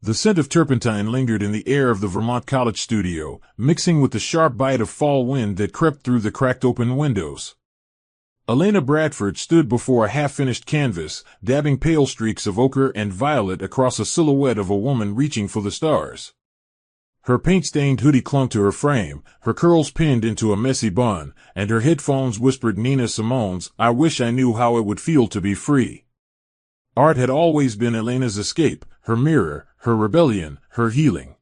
The scent of turpentine lingered in the air of the Vermont college studio, mixing with the sharp bite of fall wind that crept through the cracked-open windows. Elena Bradford stood before a half-finished canvas, dabbing pale streaks of ochre and violet across a silhouette of a woman reaching for the stars. Her paint-stained hoodie clung to her frame, her curls pinned into a messy bun, and her headphones whispered Nina Simone's "I wish I knew how it would feel to be free." Art had always been Elena's escape, her mirror, her rebellion, her healing.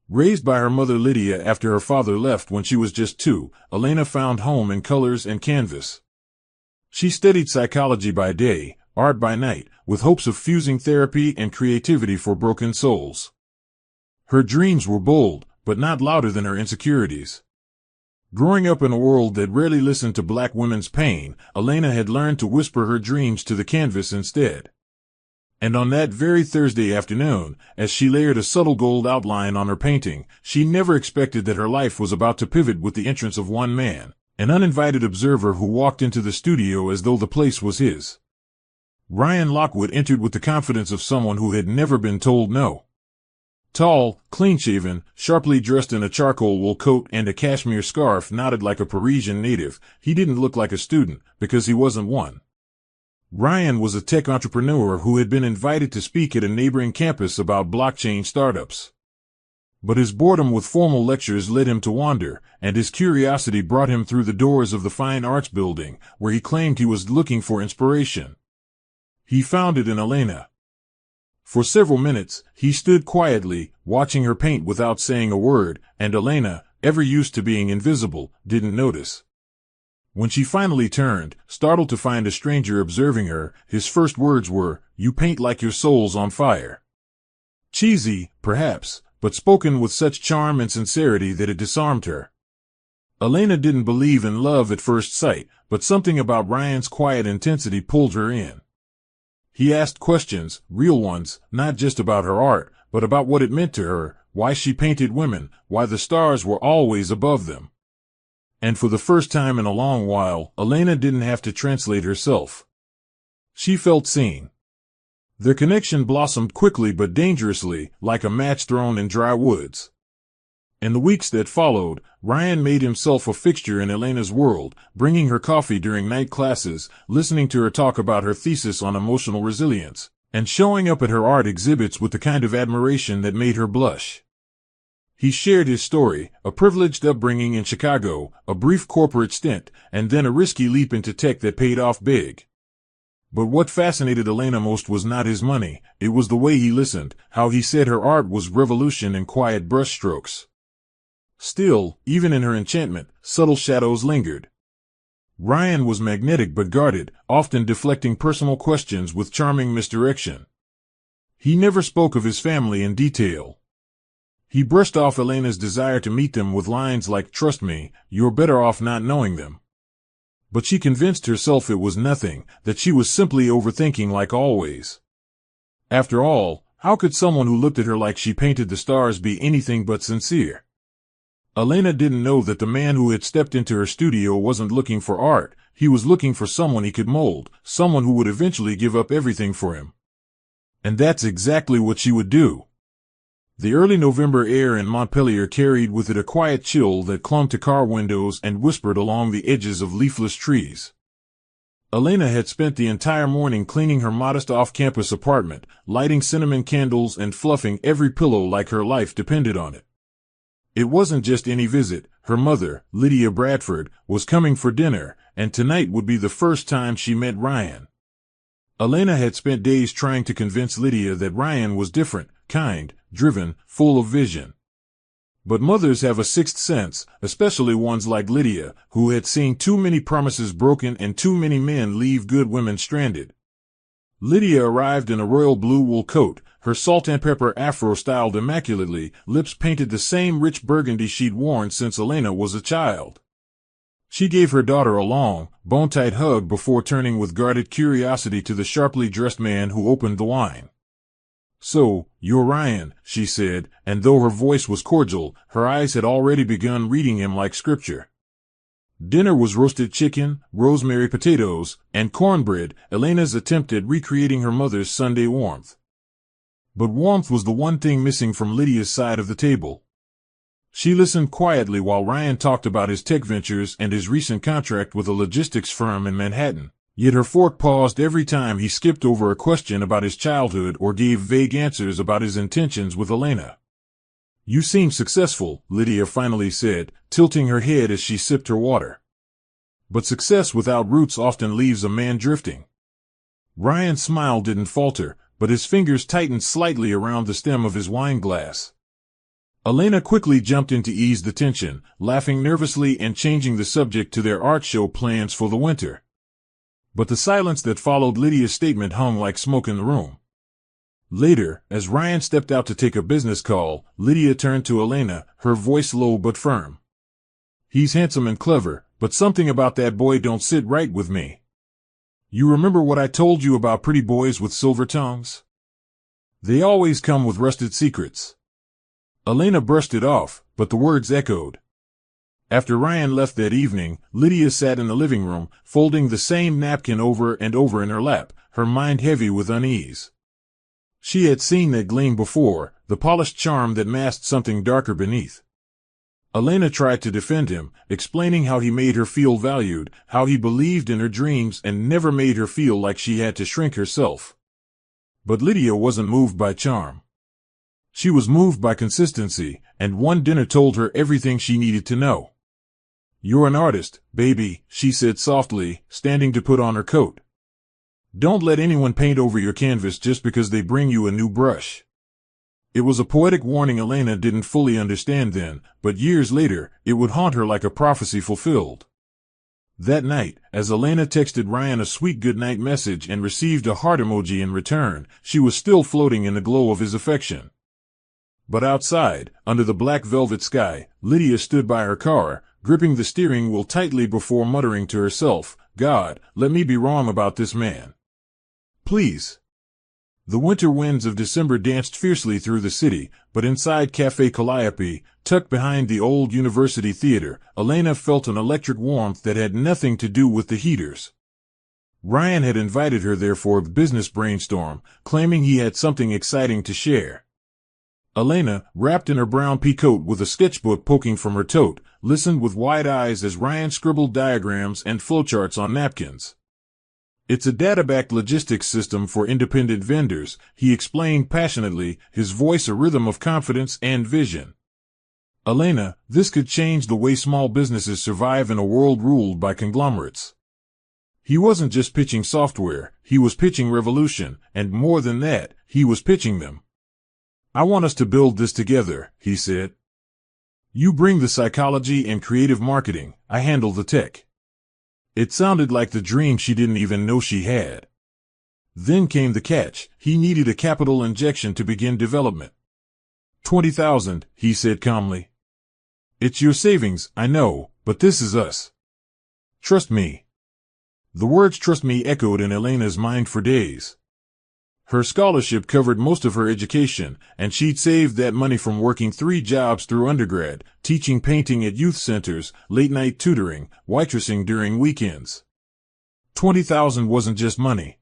Raised by her mother Lydia after her father left when she was just 2, Elena found home in colors and canvas. She studied psychology by day, art by night, with hopes of fusing therapy and creativity for broken souls. Her dreams were bold, but not louder than her insecurities. Growing up in a world that rarely listened to black women's pain, Elena had learned to whisper her dreams to the canvas instead. And on that very Thursday afternoon, as she layered a subtle gold outline on her painting, she never expected that her life was about to pivot with the entrance of one man, an uninvited observer who walked into the studio as though the place was his. Ryan Lockwood entered with the confidence of someone who had never been told no. Tall, clean-shaven, sharply dressed in a charcoal wool coat and a cashmere scarf knotted like a Parisian native, he didn't look like a student, because he wasn't one. Ryan was a tech entrepreneur who had been invited to speak at a neighboring campus about blockchain startups. But his boredom with formal lectures led him to wander, and his curiosity brought him through the doors of the Fine Arts Building, where he claimed he was looking for inspiration. He found it in Elena. For several minutes, he stood quietly, watching her paint without saying a word, and Elena, ever used to being invisible, didn't notice. When she finally turned, startled to find a stranger observing her, his first words were, "You paint like your soul's on fire." Cheesy, perhaps, but spoken with such charm and sincerity that it disarmed her. Elena didn't believe in love at first sight, but something about Ryan's quiet intensity pulled her in. He asked questions, real ones, not just about her art, but about what it meant to her, why she painted women, why the stars were always above them. And for the first time in a long while, Elena didn't have to translate herself. She felt seen. Their connection blossomed quickly but dangerously, like a match thrown in dry woods. In the weeks that followed, Ryan made himself a fixture in Elena's world, bringing her coffee during night classes, listening to her talk about her thesis on emotional resilience, and showing up at her art exhibits with the kind of admiration that made her blush. He shared his story, a privileged upbringing in Chicago, a brief corporate stint, and then a risky leap into tech that paid off big. But what fascinated Elena most was not his money, it was the way he listened, how he said her art was revolution in quiet brushstrokes. Still, even in her enchantment, subtle shadows lingered. Ryan was magnetic but guarded, often deflecting personal questions with charming misdirection. He never spoke of his family in detail. He brushed off Elena's desire to meet them with lines like, "Trust me, you're better off not knowing them." But she convinced herself it was nothing, that she was simply overthinking like always. After all, how could someone who looked at her like she painted the stars be anything but sincere? Elena didn't know that the man who had stepped into her studio wasn't looking for art, he was looking for someone he could mold, someone who would eventually give up everything for him. And that's exactly what she would do. The early November air in Montpelier carried with it a quiet chill that clung to car windows and whispered along the edges of leafless trees. Elena had spent the entire morning cleaning her modest off-campus apartment, lighting cinnamon candles and fluffing every pillow like her life depended on it. It wasn't just any visit. Her mother, Lydia Bradford, was coming for dinner, and tonight would be the first time she met Ryan. Elena had spent days trying to convince Lydia that Ryan was different, kind, driven, full of vision. But mothers have a sixth sense, especially ones like Lydia, who had seen too many promises broken and too many men leave good women stranded. Lydia arrived in a royal blue wool coat, her salt and pepper afro styled immaculately, lips painted the same rich burgundy she'd worn since Elena was a child. She gave her daughter a long, bone-tight hug before turning with guarded curiosity to the sharply dressed man who opened the wine. "So, you're Ryan," she said, and though her voice was cordial, her eyes had already begun reading him like scripture. Dinner was roasted chicken, rosemary potatoes, and cornbread, Elena's attempt at recreating her mother's Sunday warmth. But warmth was the one thing missing from Lydia's side of the table. She listened quietly while Ryan talked about his tech ventures and his recent contract with a logistics firm in Manhattan. Yet her fork paused every time he skipped over a question about his childhood or gave vague answers about his intentions with Elena. "You seem successful," Lydia finally said, tilting her head as she sipped her water. "But success without roots often leaves a man drifting." Ryan's smile didn't falter, but his fingers tightened slightly around the stem of his wine glass. Elena quickly jumped in to ease the tension, laughing nervously and changing the subject to their art show plans for the winter. But the silence that followed Lydia's statement hung like smoke in the room. Later, as Ryan stepped out to take a business call, Lydia turned to Elena, her voice low but firm. "He's handsome and clever, but something about that boy don't sit right with me. You remember what I told you about pretty boys with silver tongues? They always come with rusted secrets." Elena brushed it off, but the words echoed. After Ryan left that evening, Lydia sat in the living room, folding the same napkin over and over in her lap, her mind heavy with unease. She had seen that gleam before, the polished charm that masked something darker beneath. Elena tried to defend him, explaining how he made her feel valued, how he believed in her dreams and never made her feel like she had to shrink herself. But Lydia wasn't moved by charm. She was moved by consistency, and one dinner told her everything she needed to know. "You're an artist, baby," she said softly, standing to put on her coat. "Don't let anyone paint over your canvas just because they bring you a new brush." It was a poetic warning Elena didn't fully understand then, but years later, it would haunt her like a prophecy fulfilled. That night, as Elena texted Ryan a sweet goodnight message and received a heart emoji in return, she was still floating in the glow of his affection. But outside, under the black velvet sky, Lydia stood by her car, gripping the steering wheel tightly before muttering to herself, "God, let me be wrong about this man. Please." The winter winds of December danced fiercely through the city, but inside Café Calliope, tucked behind the old University Theater, Elena felt an electric warmth that had nothing to do with the heaters. Ryan had invited her there for a business brainstorm, claiming he had something exciting to share. Elena, wrapped in her brown pea coat with a sketchbook poking from her tote, listened with wide eyes as Ryan scribbled diagrams and flowcharts on napkins. "It's a data-backed logistics system for independent vendors," he explained passionately, his voice a rhythm of confidence and vision. "Elena, this could change the way small businesses survive in a world ruled by conglomerates." He wasn't just pitching software, he was pitching revolution, and more than that, he was pitching them. "I want us to build this together," he said. "You bring the psychology and creative marketing, I handle the tech." It sounded like the dream she didn't even know she had. Then came the catch. He needed a capital injection to begin development. $20,000, he said calmly. "It's your savings, I know, but this is us. Trust me." The words "trust me" echoed in Elena's mind for days. Her scholarship covered most of her education, and she'd saved that money from working 3 jobs through undergrad, teaching painting at youth centers, late-night tutoring, waitressing during weekends. $20,000 wasn't just money.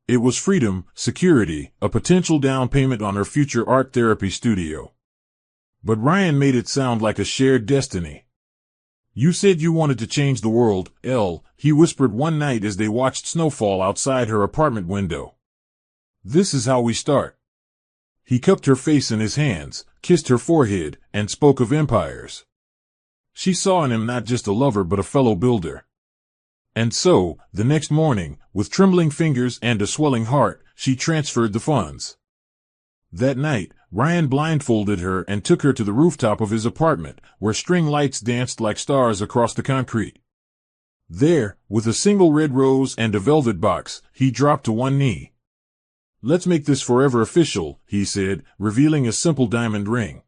It was freedom, security, a potential down payment on her future art therapy studio. But Ryan made it sound like a shared destiny. "You said you wanted to change the world, Elle," he whispered one night as they watched snowfall outside her apartment window. "This is how we start." He cupped her face in his hands, kissed her forehead, and spoke of empires. She saw in him not just a lover but a fellow builder. And so, the next morning, with trembling fingers and a swelling heart, she transferred the funds. That night, Ryan blindfolded her and took her to the rooftop of his apartment, where string lights danced like stars across the concrete. There, with a single red rose and a velvet box, he dropped to one knee. "Let's make this forever official," he said, revealing a simple diamond ring.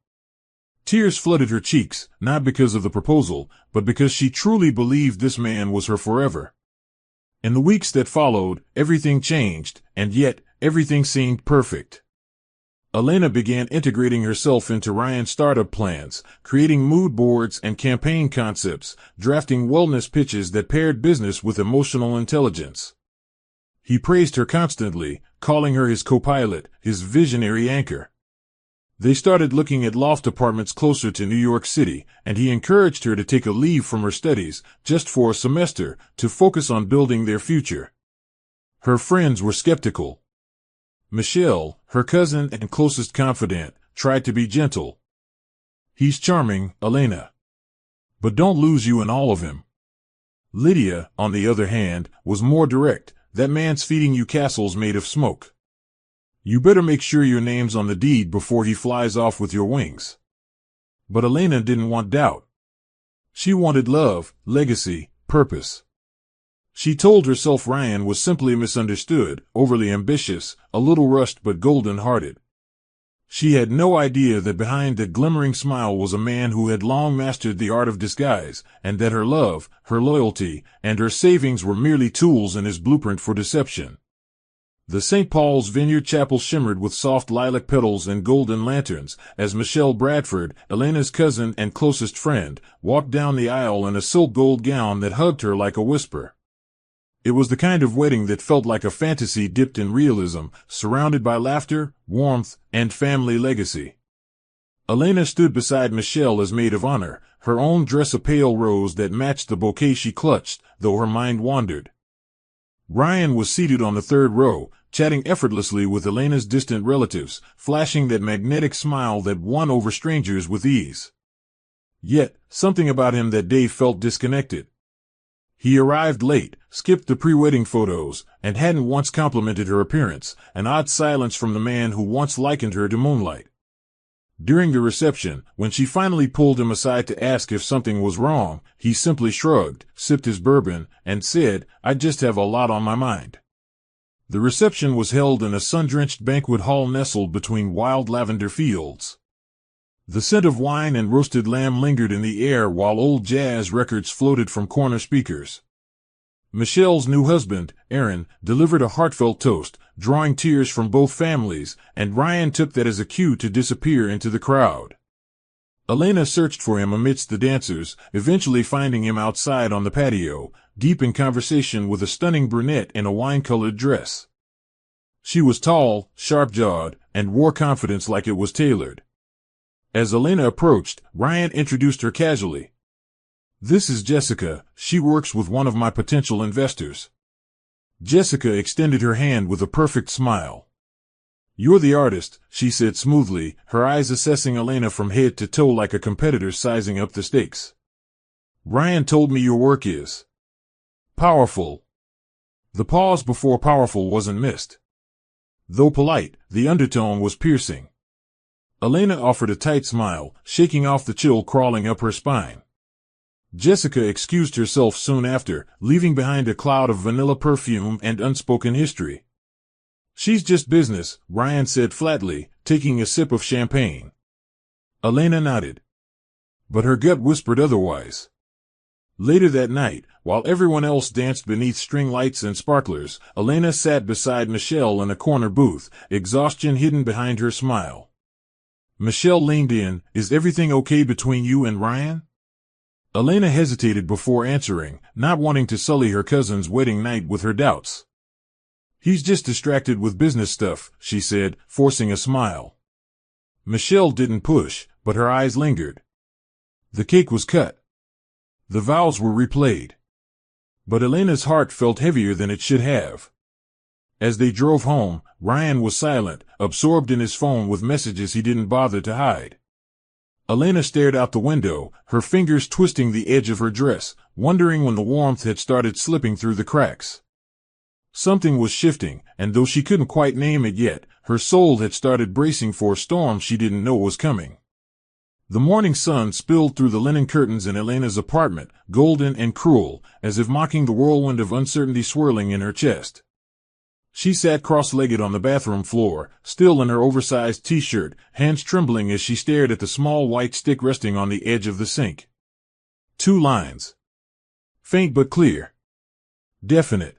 Tears flooded her cheeks, not because of the proposal, but because she truly believed this man was her forever. In the weeks that followed, everything changed, and yet, everything seemed perfect. Elena began integrating herself into Ryan's startup plans, creating mood boards and campaign concepts, drafting wellness pitches that paired business with emotional intelligence. He praised her constantly, calling her his co-pilot, his visionary anchor. They started looking at loft apartments closer to New York City, and he encouraged her to take a leave from her studies, just for a semester, to focus on building their future. Her friends were skeptical. Michelle, her cousin and closest confidant, tried to be gentle. "He's charming, Elena. But don't lose you in all of him." Lydia, on the other hand, was more direct. "That man's feeding you castles made of smoke. You better make sure your name's on the deed before he flies off with your wings." But Elena didn't want doubt. She wanted love, legacy, purpose. She told herself Ryan was simply misunderstood, overly ambitious, a little rushed but golden-hearted. She had no idea that behind the glimmering smile was a man who had long mastered the art of disguise, and that her love, her loyalty, and her savings were merely tools in his blueprint for deception. The St. Paul's Vineyard Chapel shimmered with soft lilac petals and golden lanterns, as Michelle Bradford, Elena's cousin and closest friend, walked down the aisle in a silk gold gown that hugged her like a whisper. It was the kind of wedding that felt like a fantasy dipped in realism, surrounded by laughter, warmth, and family legacy. Elena stood beside Michelle as maid of honor, her own dress a pale rose that matched the bouquet she clutched, though her mind wandered. Ryan was seated on the third row, chatting effortlessly with Elena's distant relatives, flashing that magnetic smile that won over strangers with ease. Yet, something about him that day felt disconnected. He arrived late, skipped the pre-wedding photos, and hadn't once complimented her appearance, an odd silence from the man who once likened her to moonlight. During the reception, when she finally pulled him aside to ask if something was wrong, he simply shrugged, sipped his bourbon, and said, "I just have a lot on my mind." The reception was held in a sun-drenched banquet hall nestled between wild lavender fields. The scent of wine and roasted lamb lingered in the air while old jazz records floated from corner speakers. Michelle's new husband, Aaron, delivered a heartfelt toast, drawing tears from both families, and Ryan took that as a cue to disappear into the crowd. Elena searched for him amidst the dancers, eventually finding him outside on the patio, deep in conversation with a stunning brunette in a wine-colored dress. She was tall, sharp-jawed, and wore confidence like it was tailored. As Elena approached, Ryan introduced her casually. "This is Jessica. She works with one of my potential investors." Jessica extended her hand with a perfect smile. "You're the artist," she said smoothly, her eyes assessing Elena from head to toe like a competitor sizing up the stakes. "Ryan told me your work is powerful." The pause before powerful wasn't missed. Though polite, the undertone was piercing. Elena offered a tight smile, shaking off the chill crawling up her spine. Jessica excused herself soon after, leaving behind a cloud of vanilla perfume and unspoken history. "She's just business," Ryan said flatly, taking a sip of champagne. Elena nodded. But her gut whispered otherwise. Later that night, while everyone else danced beneath string lights and sparklers, Elena sat beside Michelle in a corner booth, exhaustion hidden behind her smile. Michelle leaned in. "Is everything okay between you and Ryan?" Elena hesitated before answering, not wanting to sully her cousin's wedding night with her doubts. "He's just distracted with business stuff," she said, forcing a smile. Michelle didn't push, but her eyes lingered. The cake was cut. The vows were replayed. But Elena's heart felt heavier than it should have. As they drove home, Ryan was silent, absorbed in his phone with messages he didn't bother to hide. Elena stared out the window, her fingers twisting the edge of her dress, wondering when the warmth had started slipping through the cracks. Something was shifting, and though she couldn't quite name it yet, her soul had started bracing for a storm she didn't know was coming. The morning sun spilled through the linen curtains in Elena's apartment, golden and cruel, as if mocking the whirlwind of uncertainty swirling in her chest. She sat cross-legged on the bathroom floor, still in her oversized t-shirt, hands trembling as she stared at the small white stick resting on the edge of the sink. 2 lines. Faint but clear. Definite.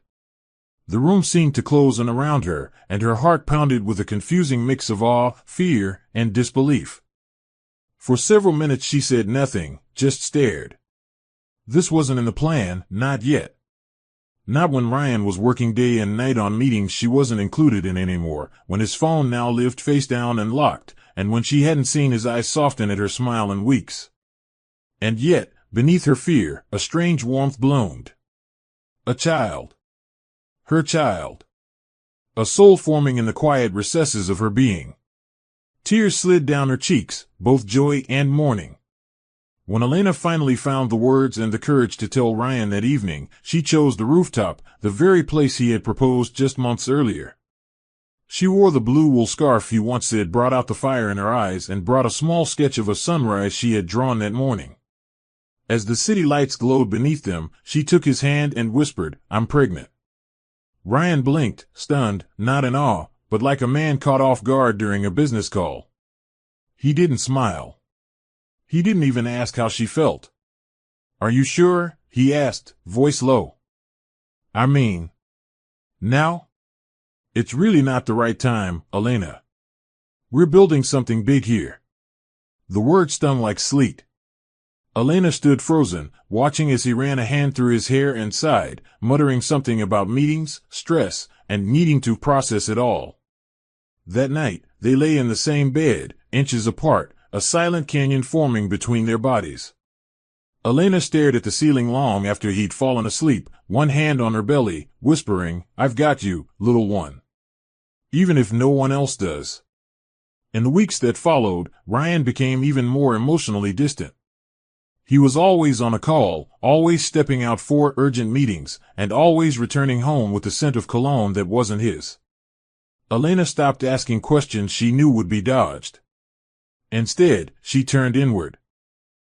The room seemed to close in around her, and her heart pounded with a confusing mix of awe, fear, and disbelief. For several minutes she said nothing, just stared. This wasn't in the plan, not yet. Not when Ryan was working day and night on meetings she wasn't included in anymore, when his phone now lived face down and locked, and when she hadn't seen his eyes soften at her smile in weeks. And yet, beneath her fear, a strange warmth bloomed. A child. Her child. A soul forming in the quiet recesses of her being. Tears slid down her cheeks, both joy and mourning. When Elena finally found the words and the courage to tell Ryan that evening, she chose the rooftop, the very place he had proposed just months earlier. She wore the blue wool scarf he once said brought out the fire in her eyes and brought a small sketch of a sunrise she had drawn that morning. As the city lights glowed beneath them, she took his hand and whispered, "I'm pregnant." Ryan blinked, stunned, not in awe, but like a man caught off guard during a business call. He didn't smile. He didn't even ask how she felt. "Are you sure?" he asked, voice low. "I mean, now? It's really not the right time, Elena. We're building something big here." The word stung like sleet. Elena stood frozen, watching as he ran a hand through his hair and sighed, muttering something about meetings, stress, and needing to process it all. That night, they lay in the same bed, inches apart, a silent canyon forming between their bodies. Elena stared at the ceiling long after he'd fallen asleep, one hand on her belly, whispering, "I've got you, little one. Even if no one else does." In the weeks that followed, Ryan became even more emotionally distant. He was always on a call, always stepping out for urgent meetings, and always returning home with the scent of cologne that wasn't his. Elena stopped asking questions she knew would be dodged. Instead, she turned inward.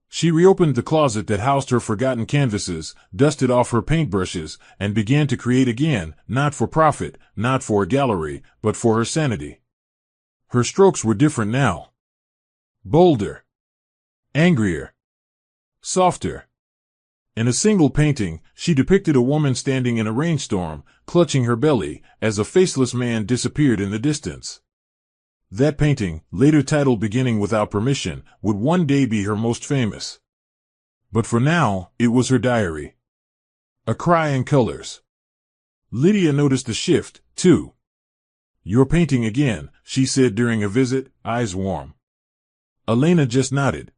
She reopened the closet that housed her forgotten canvases, dusted off her paintbrushes, and began to create again, not for profit, not for a gallery, but for her sanity. Her strokes were different now. Bolder. Angrier. Softer. In a single painting, she depicted a woman standing in a rainstorm, clutching her belly, as a faceless man disappeared in the distance. That painting, later titled Beginning Without Permission, would one day be her most famous. But for now, it was her diary. A cry in colors. Lydia noticed the shift, too. "You're painting again," she said during a visit, eyes warm. Elena just nodded.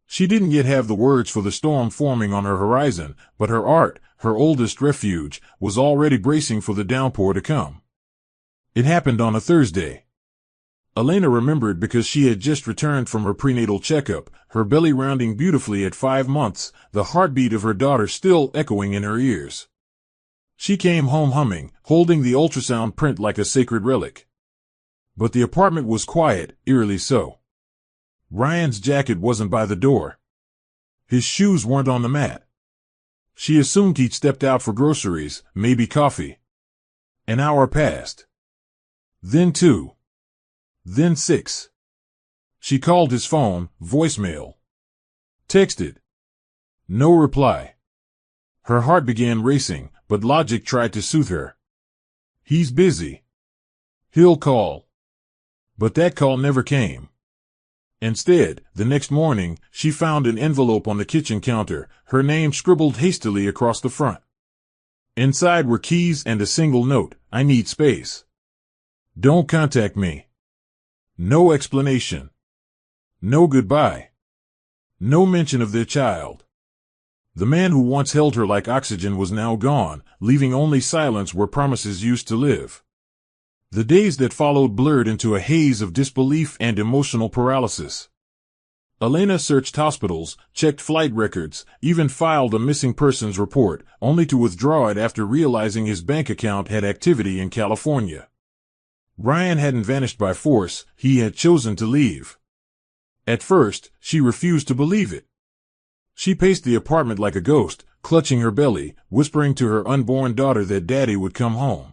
She didn't yet have the words for the storm forming on her horizon, but her art, her oldest refuge, was already bracing for the downpour to come. It happened on a Thursday. Elena remembered because she had just returned from her prenatal checkup, her belly rounding beautifully at 5 months, the heartbeat of her daughter still echoing in her ears. She came home humming, holding the ultrasound print like a sacred relic. But the apartment was quiet, eerily so. Ryan's jacket wasn't by the door. His shoes weren't on the mat. She assumed he'd stepped out for groceries, maybe coffee. An hour passed. Then 2. Then 6. She called his phone, voicemail. Texted. No reply. Her heart began racing, but logic tried to soothe her. He's busy. He'll call. But that call never came. Instead, the next morning, she found an envelope on the kitchen counter, her name scribbled hastily across the front. Inside were keys and a single note, "I need space. Don't contact me." No explanation. No goodbye. No mention of their child. The man who once held her like oxygen was now gone, leaving only silence where promises used to live. The days that followed blurred into a haze of disbelief and emotional paralysis. Elena searched hospitals, checked flight records, even filed a missing persons report, only to withdraw it after realizing his bank account had activity in California. Ryan hadn't vanished by force, he had chosen to leave. At first, she refused to believe it. She paced the apartment like a ghost, clutching her belly, whispering to her unborn daughter that Daddy would come home.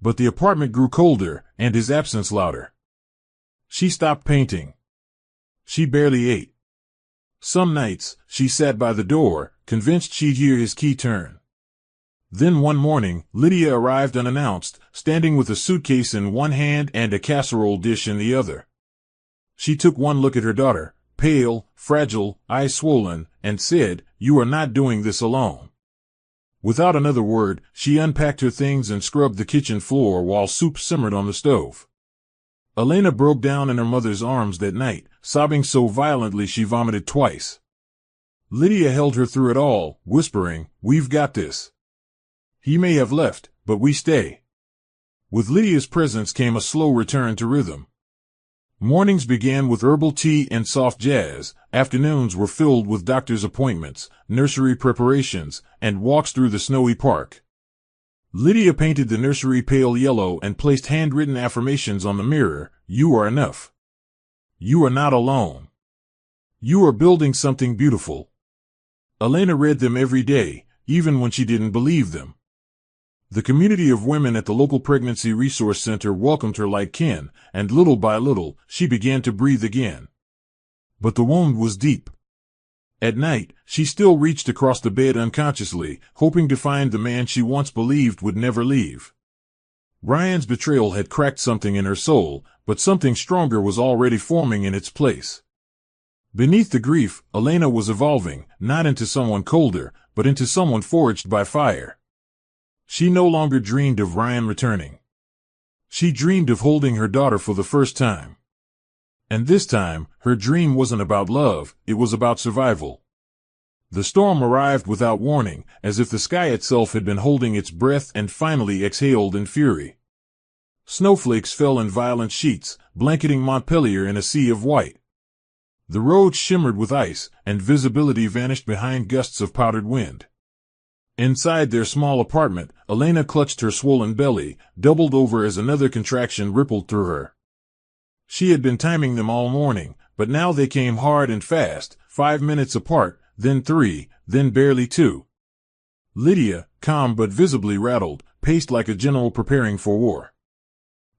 But the apartment grew colder, and his absence louder. She stopped painting. She barely ate. Some nights, she sat by the door, convinced she'd hear his key turn. Then one morning, Lydia arrived unannounced, standing with a suitcase in one hand and a casserole dish in the other. She took one look at her daughter, pale, fragile, eyes swollen, and said, "You are not doing this alone." Without another word, she unpacked her things and scrubbed the kitchen floor while soup simmered on the stove. Elena broke down in her mother's arms that night, sobbing so violently she vomited twice. Lydia held her through it all, whispering, "We've got this. He may have left, but we stay." With Lydia's presence came a slow return to rhythm. Mornings began with herbal tea and soft jazz, afternoons were filled with doctor's appointments, nursery preparations, and walks through the snowy park. Lydia painted the nursery pale yellow and placed handwritten affirmations on the mirror. "You are enough. You are not alone. You are building something beautiful." Elena read them every day, even when she didn't believe them. The community of women at the local pregnancy resource center welcomed her like kin, and little by little, she began to breathe again. But the wound was deep. At night, she still reached across the bed unconsciously, hoping to find the man she once believed would never leave. Ryan's betrayal had cracked something in her soul, but something stronger was already forming in its place. Beneath the grief, Elena was evolving, not into someone colder, but into someone forged by fire. She no longer dreamed of Ryan returning. She dreamed of holding her daughter for the first time. And this time, her dream wasn't about love, it was about survival. The storm arrived without warning, as if the sky itself had been holding its breath and finally exhaled in fury. Snowflakes fell in violent sheets, blanketing Montpelier in a sea of white. The roads shimmered with ice, and visibility vanished behind gusts of powdered wind. Inside their small apartment, Elena clutched her swollen belly, doubled over as another contraction rippled through her. She had been timing them all morning, but now they came hard and fast, 5 minutes apart, then 3, then barely 2. Lydia, calm but visibly rattled, paced like a general preparing for war.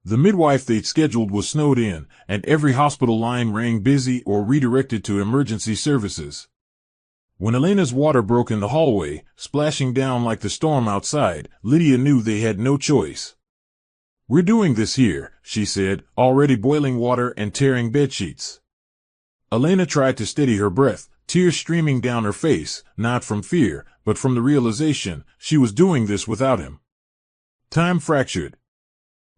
The midwife they'd scheduled was snowed in, and every hospital line rang busy or redirected to emergency services. When Elena's water broke in the hallway, splashing down like the storm outside, Lydia knew they had no choice. "We're doing this here," she said, already boiling water and tearing bedsheets. Elena tried to steady her breath, tears streaming down her face, not from fear, but from the realization she was doing this without him. Time fractured.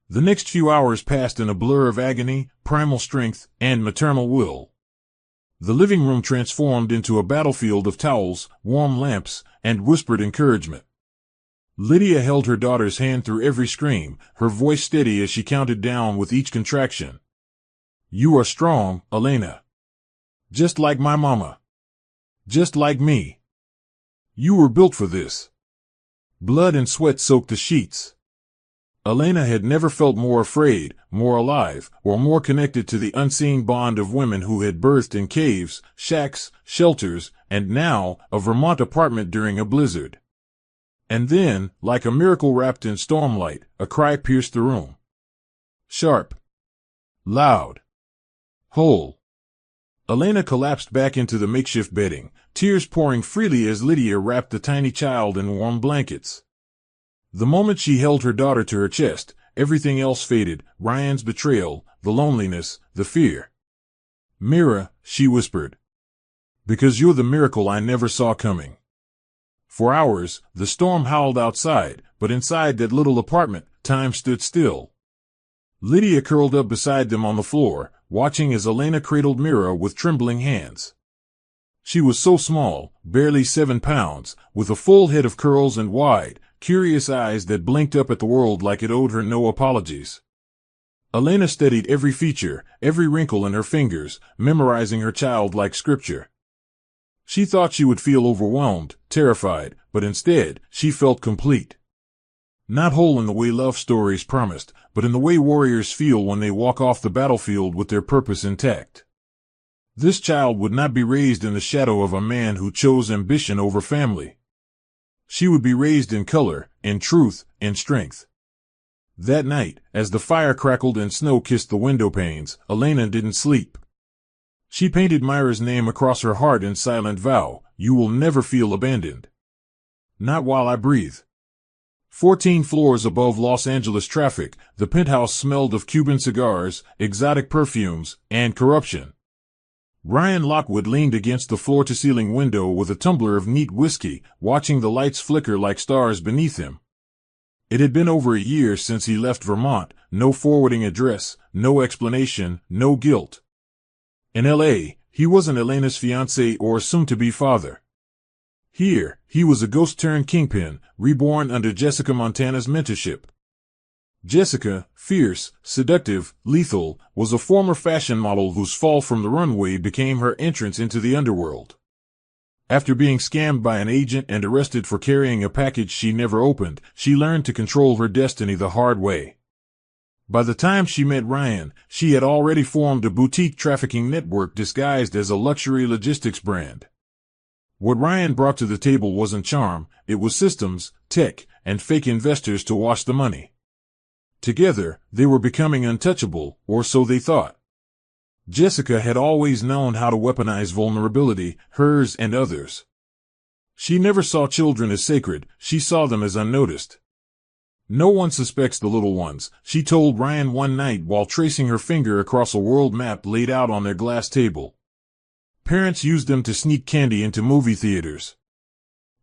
The next few hours passed in a blur of agony, primal strength, and maternal will. The living room transformed into a battlefield of towels, warm lamps, and whispered encouragement. Lydia held her daughter's hand through every scream, her voice steady as she counted down with each contraction. "You are strong, Elena. Just like my mama. Just like me. You were built for this." Blood and sweat soaked the sheets. Elena had never felt more afraid, more alive, or more connected to the unseen bond of women who had birthed in caves, shacks, shelters, and now, a Vermont apartment during a blizzard. And then, like a miracle wrapped in stormlight, a cry pierced the room. Sharp. Loud. Whole. Elena collapsed back into the makeshift bedding, tears pouring freely as Lydia wrapped the tiny child in warm blankets. The moment she held her daughter to her chest, everything else faded, Ryan's betrayal, the loneliness, the fear. "Mira," she whispered. "Because you're the miracle I never saw coming." For hours, the storm howled outside, but inside that little apartment, time stood still. Lydia curled up beside them on the floor, watching as Elena cradled Mira with trembling hands. She was so small, barely 7 pounds, with a full head of curls and wide, curious eyes that blinked up at the world like it owed her no apologies. Elena studied every feature, every wrinkle in her fingers, memorizing her child like scripture. She thought she would feel overwhelmed, terrified, but instead, she felt complete. Not whole in the way love stories promised, but in the way warriors feel when they walk off the battlefield with their purpose intact. This child would not be raised in the shadow of a man who chose ambition over family. She would be raised in color, in truth, in strength. That night, as the fire crackled and snow kissed the window panes, Elena didn't sleep. She painted Myra's name across her heart in silent vow, "You will never feel abandoned. Not while I breathe." 14 floors above Los Angeles traffic, the penthouse smelled of Cuban cigars, exotic perfumes, and corruption. Ryan Lockwood leaned against the floor-to-ceiling window with a tumbler of neat whiskey, watching the lights flicker like stars beneath him. It had been over a year since he left Vermont, no forwarding address, no explanation, no guilt. In L.A., he wasn't Elena's fiancé or soon-to-be father. Here, he was a ghost-turned-kingpin, reborn under Jessica Montana's mentorship. Jessica, fierce, seductive, lethal, was a former fashion model whose fall from the runway became her entrance into the underworld. After being scammed by an agent and arrested for carrying a package she never opened, she learned to control her destiny the hard way. By the time she met Ryan, she had already formed a boutique trafficking network disguised as a luxury logistics brand. What Ryan brought to the table wasn't charm, it was systems, tech, and fake investors to wash the money. Together, they were becoming untouchable, or so they thought. Jessica had always known how to weaponize vulnerability, hers and others. She never saw children as sacred, she saw them as unnoticed. No one suspects the little ones, she told Ryan one night while tracing her finger across a world map laid out on their glass table. Parents use them to sneak candy into movie theaters.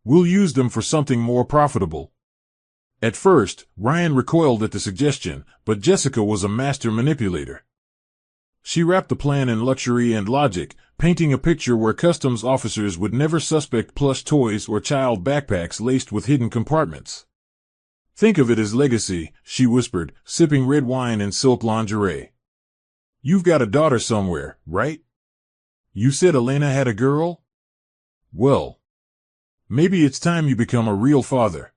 We'll use them for something more profitable. At first, Ryan recoiled at the suggestion, but Jessica was a master manipulator. She wrapped the plan in luxury and logic, painting a picture where customs officers would never suspect plush toys or child backpacks laced with hidden compartments. Think of it as legacy, she whispered, sipping red wine and silk lingerie. You've got a daughter somewhere, right? You said Elena had a girl? Well, maybe it's time you become a real father.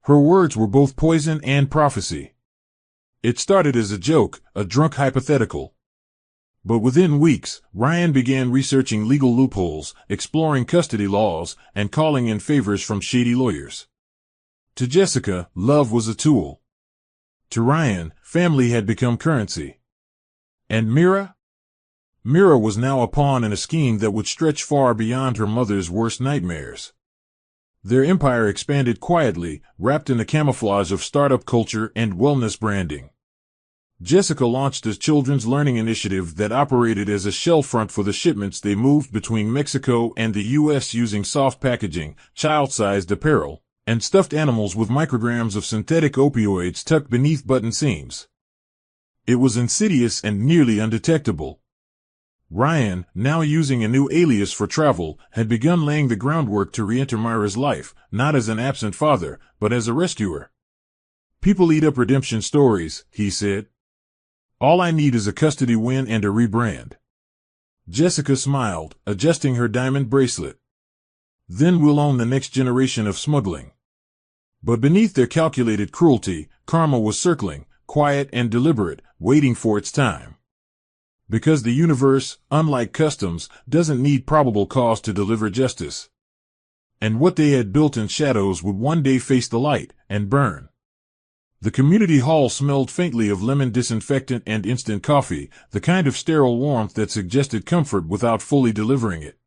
Her words were both poison and prophecy. It started as a joke, a drunk hypothetical. But within weeks, Ryan began researching legal loopholes, exploring custody laws, and calling in favors from shady lawyers. To Jessica, love was a tool. To Ryan, family had become currency. And Mira? Mira was now a pawn in a scheme that would stretch far beyond her mother's worst nightmares. Their empire expanded quietly, wrapped in a camouflage of startup culture and wellness branding. Jessica launched a children's learning initiative that operated as a shell front for the shipments they moved between Mexico and the U.S. using soft packaging, child-sized apparel, and stuffed animals with micrograms of synthetic opioids tucked beneath button seams. It was insidious and nearly undetectable. Ryan, now using a new alias for travel, had begun laying the groundwork to re-enter Myra's life, not as an absent father, but as a rescuer. People eat up redemption stories, he said. All I need is a custody win and a rebrand. Jessica smiled, adjusting her diamond bracelet. Then we'll own the next generation of smuggling. But beneath their calculated cruelty, karma was circling, quiet and deliberate, waiting for its time. Because the universe, unlike customs, doesn't need probable cause to deliver justice. And what they had built in shadows would one day face the light and burn. The community hall smelled faintly of lemon disinfectant and instant coffee, the kind of sterile warmth that suggested comfort without fully delivering it.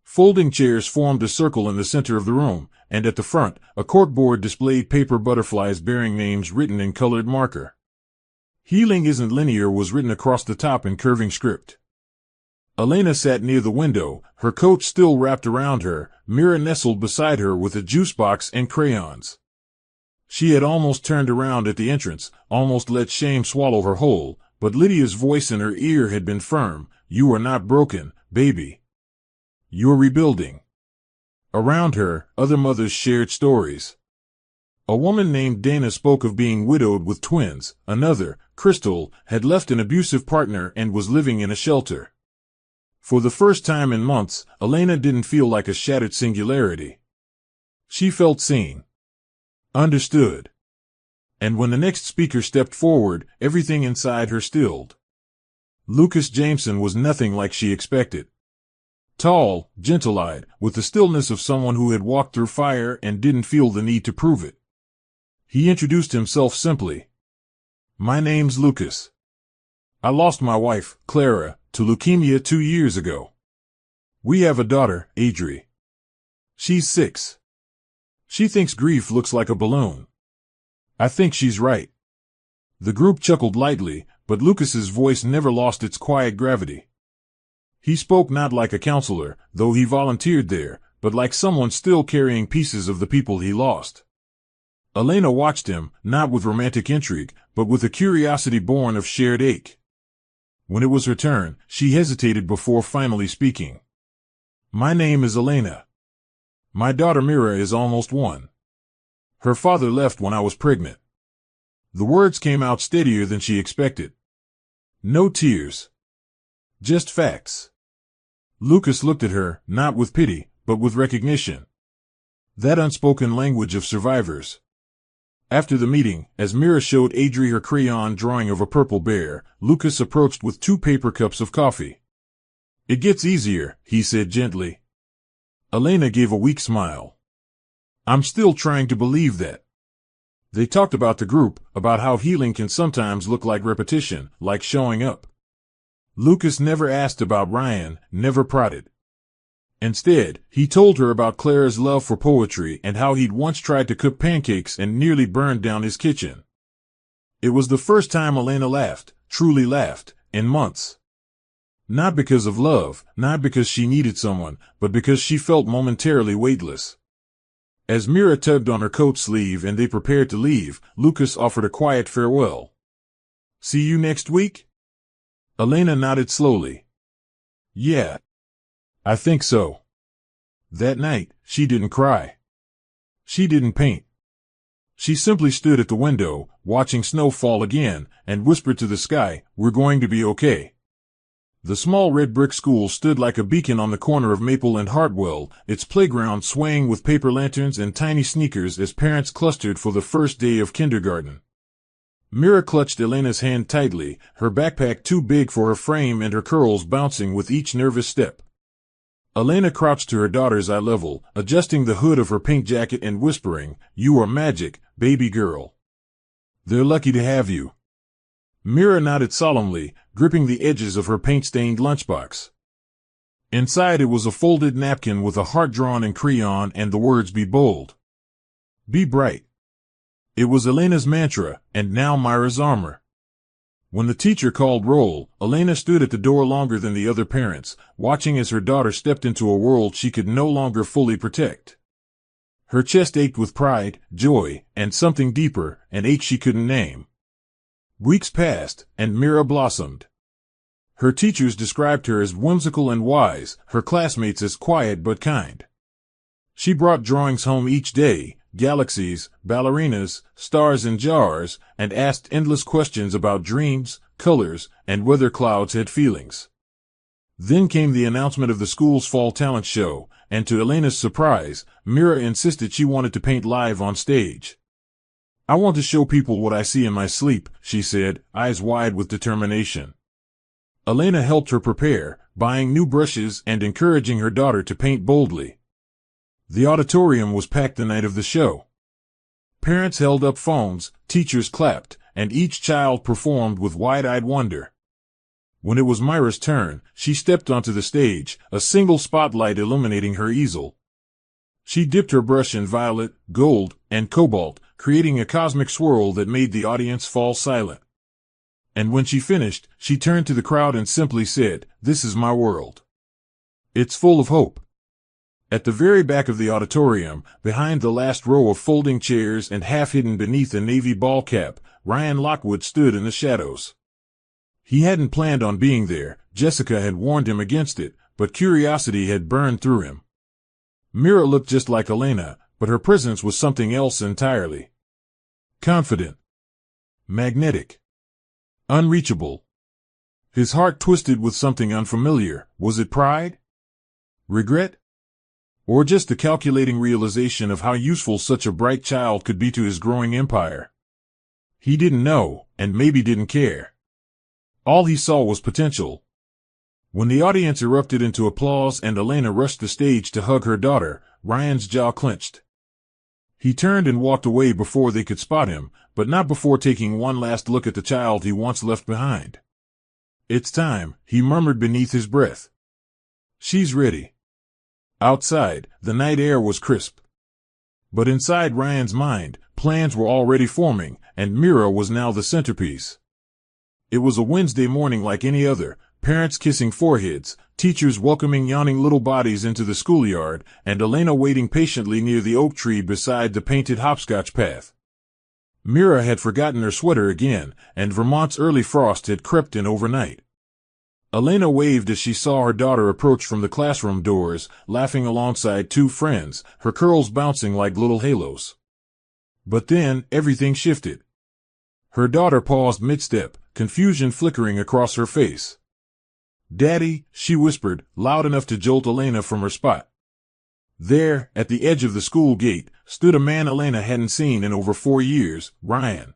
Folding chairs formed a circle in the center of the room, and at the front, a corkboard displayed paper butterflies bearing names written in colored marker. Healing isn't linear was written across the top in curving script. Elena sat near the window, her coat still wrapped around her, Mira nestled beside her with a juice box and crayons. She had almost turned around at the entrance, almost let shame swallow her whole, but Lydia's voice in her ear had been firm. You are not broken, baby. You're rebuilding. Around her, other mothers shared stories. A woman named Dana spoke of being widowed with twins. Another, Crystal, had left an abusive partner and was living in a shelter. For the first time in months, Elena didn't feel like a shattered singularity. She felt seen. Understood. And when the next speaker stepped forward, everything inside her stilled. Lucas Jameson was nothing like she expected. Tall, gentle-eyed, with the stillness of someone who had walked through fire and didn't feel the need to prove it. He introduced himself simply. My name's Lucas. I lost my wife, Clara, to leukemia 2 years ago. We have a daughter, Adri. She's 6. She thinks grief looks like a balloon. I think she's right. The group chuckled lightly, but Lucas's voice never lost its quiet gravity. He spoke not like a counselor, though he volunteered there, but like someone still carrying pieces of the people he lost. Elena watched him, not with romantic intrigue, but with a curiosity born of shared ache. When it was her turn, she hesitated before finally speaking. "My name is Elena. My daughter Mira is almost 1. Her father left when I was pregnant." The words came out steadier than she expected. No tears. Just facts. Lucas looked at her, not with pity, but with recognition. That unspoken language of survivors. After the meeting, as Mira showed Adri her crayon drawing of a purple bear, Lucas approached with 2 paper cups of coffee. "It gets easier," he said gently. Elena gave a weak smile. "I'm still trying to believe that." They talked about the group, about how healing can sometimes look like repetition, like showing up. Lucas never asked about Ryan, never prodded. Instead, he told her about Clara's love for poetry and how he'd once tried to cook pancakes and nearly burned down his kitchen. It was the first time Elena laughed, truly laughed, in months. Not because of love, not because she needed someone, but because she felt momentarily weightless. As Mira tugged on her coat sleeve and they prepared to leave, Lucas offered a quiet farewell. "See you next week?" Elena nodded slowly. "Yeah. I think so." That night, she didn't cry. She didn't paint. She simply stood at the window, watching snow fall again, and whispered to the sky, "We're going to be okay." The small red brick school stood like a beacon on the corner of Maple and Hartwell, its playground swaying with paper lanterns and tiny sneakers as parents clustered for the first day of kindergarten. Mira clutched Elena's hand tightly, her backpack too big for her frame and her curls bouncing with each nervous step. Elena crouched to her daughter's eye level, adjusting the hood of her pink jacket and whispering, "You are magic, baby girl. They're lucky to have you." Mira nodded solemnly, gripping the edges of her paint-stained lunchbox. Inside it was a folded napkin with a heart drawn in crayon and the words "Be bold. Be bright." It was Elena's mantra, and now Myra's armor. When the teacher called roll, Elena stood at the door longer than the other parents, watching as her daughter stepped into a world she could no longer fully protect. Her chest ached with pride, joy, and something deeper, an ache she couldn't name. Weeks passed, and Mira blossomed. Her teachers described her as whimsical and wise, her classmates as quiet but kind. She brought drawings home each day, galaxies, ballerinas, stars in jars, and asked endless questions about dreams, colors, and whether clouds had feelings. Then came the announcement of the school's fall talent show, and to Elena's surprise, Mira insisted she wanted to paint live on stage. "I want to show people what I see in my sleep," she said, eyes wide with determination. Elena helped her prepare, buying new brushes and encouraging her daughter to paint boldly. The auditorium was packed the night of the show. Parents held up phones, teachers clapped, and each child performed with wide-eyed wonder. When it was Myra's turn, she stepped onto the stage, a single spotlight illuminating her easel. She dipped her brush in violet, gold, and cobalt, creating a cosmic swirl that made the audience fall silent. And when she finished, she turned to the crowd and simply said, "This is my world. It's full of hope." At the very back of the auditorium, behind the last row of folding chairs and half hidden beneath a navy ball cap, Ryan Lockwood stood in the shadows. He hadn't planned on being there, Jessica had warned him against it, but curiosity had burned through him. Mira looked just like Elena, but her presence was something else entirely. Confident. Magnetic. Unreachable. His heart twisted with something unfamiliar. Was it pride? Regret? Or just the calculating realization of how useful such a bright child could be to his growing empire? He didn't know, and maybe didn't care. All he saw was potential. When the audience erupted into applause and Elena rushed the stage to hug her daughter, Ryan's jaw clenched. He turned and walked away before they could spot him, but not before taking one last look at the child he once left behind. "It's time," he murmured beneath his breath. "She's ready." Outside, the night air was crisp. But inside Ryan's mind, plans were already forming, and Mira was now the centerpiece. It was a Wednesday morning like any other, parents kissing foreheads, teachers welcoming yawning little bodies into the schoolyard, and Elena waiting patiently near the oak tree beside the painted hopscotch path. Mira had forgotten her sweater again, and Vermont's early frost had crept in overnight. Elena waved as she saw her daughter approach from the classroom doors, laughing alongside two friends, her curls bouncing like little halos. But then, everything shifted. Her daughter paused mid-step, confusion flickering across her face. "Daddy," she whispered, loud enough to jolt Elena from her spot. There, at the edge of the school gate, stood a man Elena hadn't seen in over 4 years, Ryan.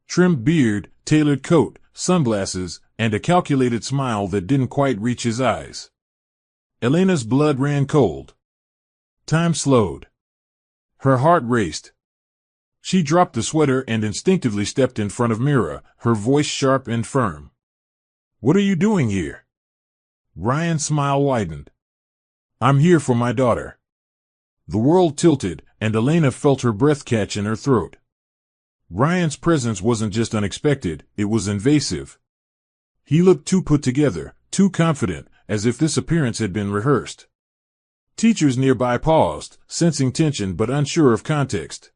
Trimmed beard, tailored coat, sunglasses, and a calculated smile that didn't quite reach his eyes. Elena's blood ran cold. Time slowed. Her heart raced. She dropped the sweater and instinctively stepped in front of Mira, her voice sharp and firm. "What are you doing here?" Ryan's smile widened. "I'm here for my daughter." The world tilted, and Elena felt her breath catch in her throat. Ryan's presence wasn't just unexpected, it was invasive. He looked too put together, too confident, as if this appearance had been rehearsed. Teachers nearby paused, sensing tension but unsure of context.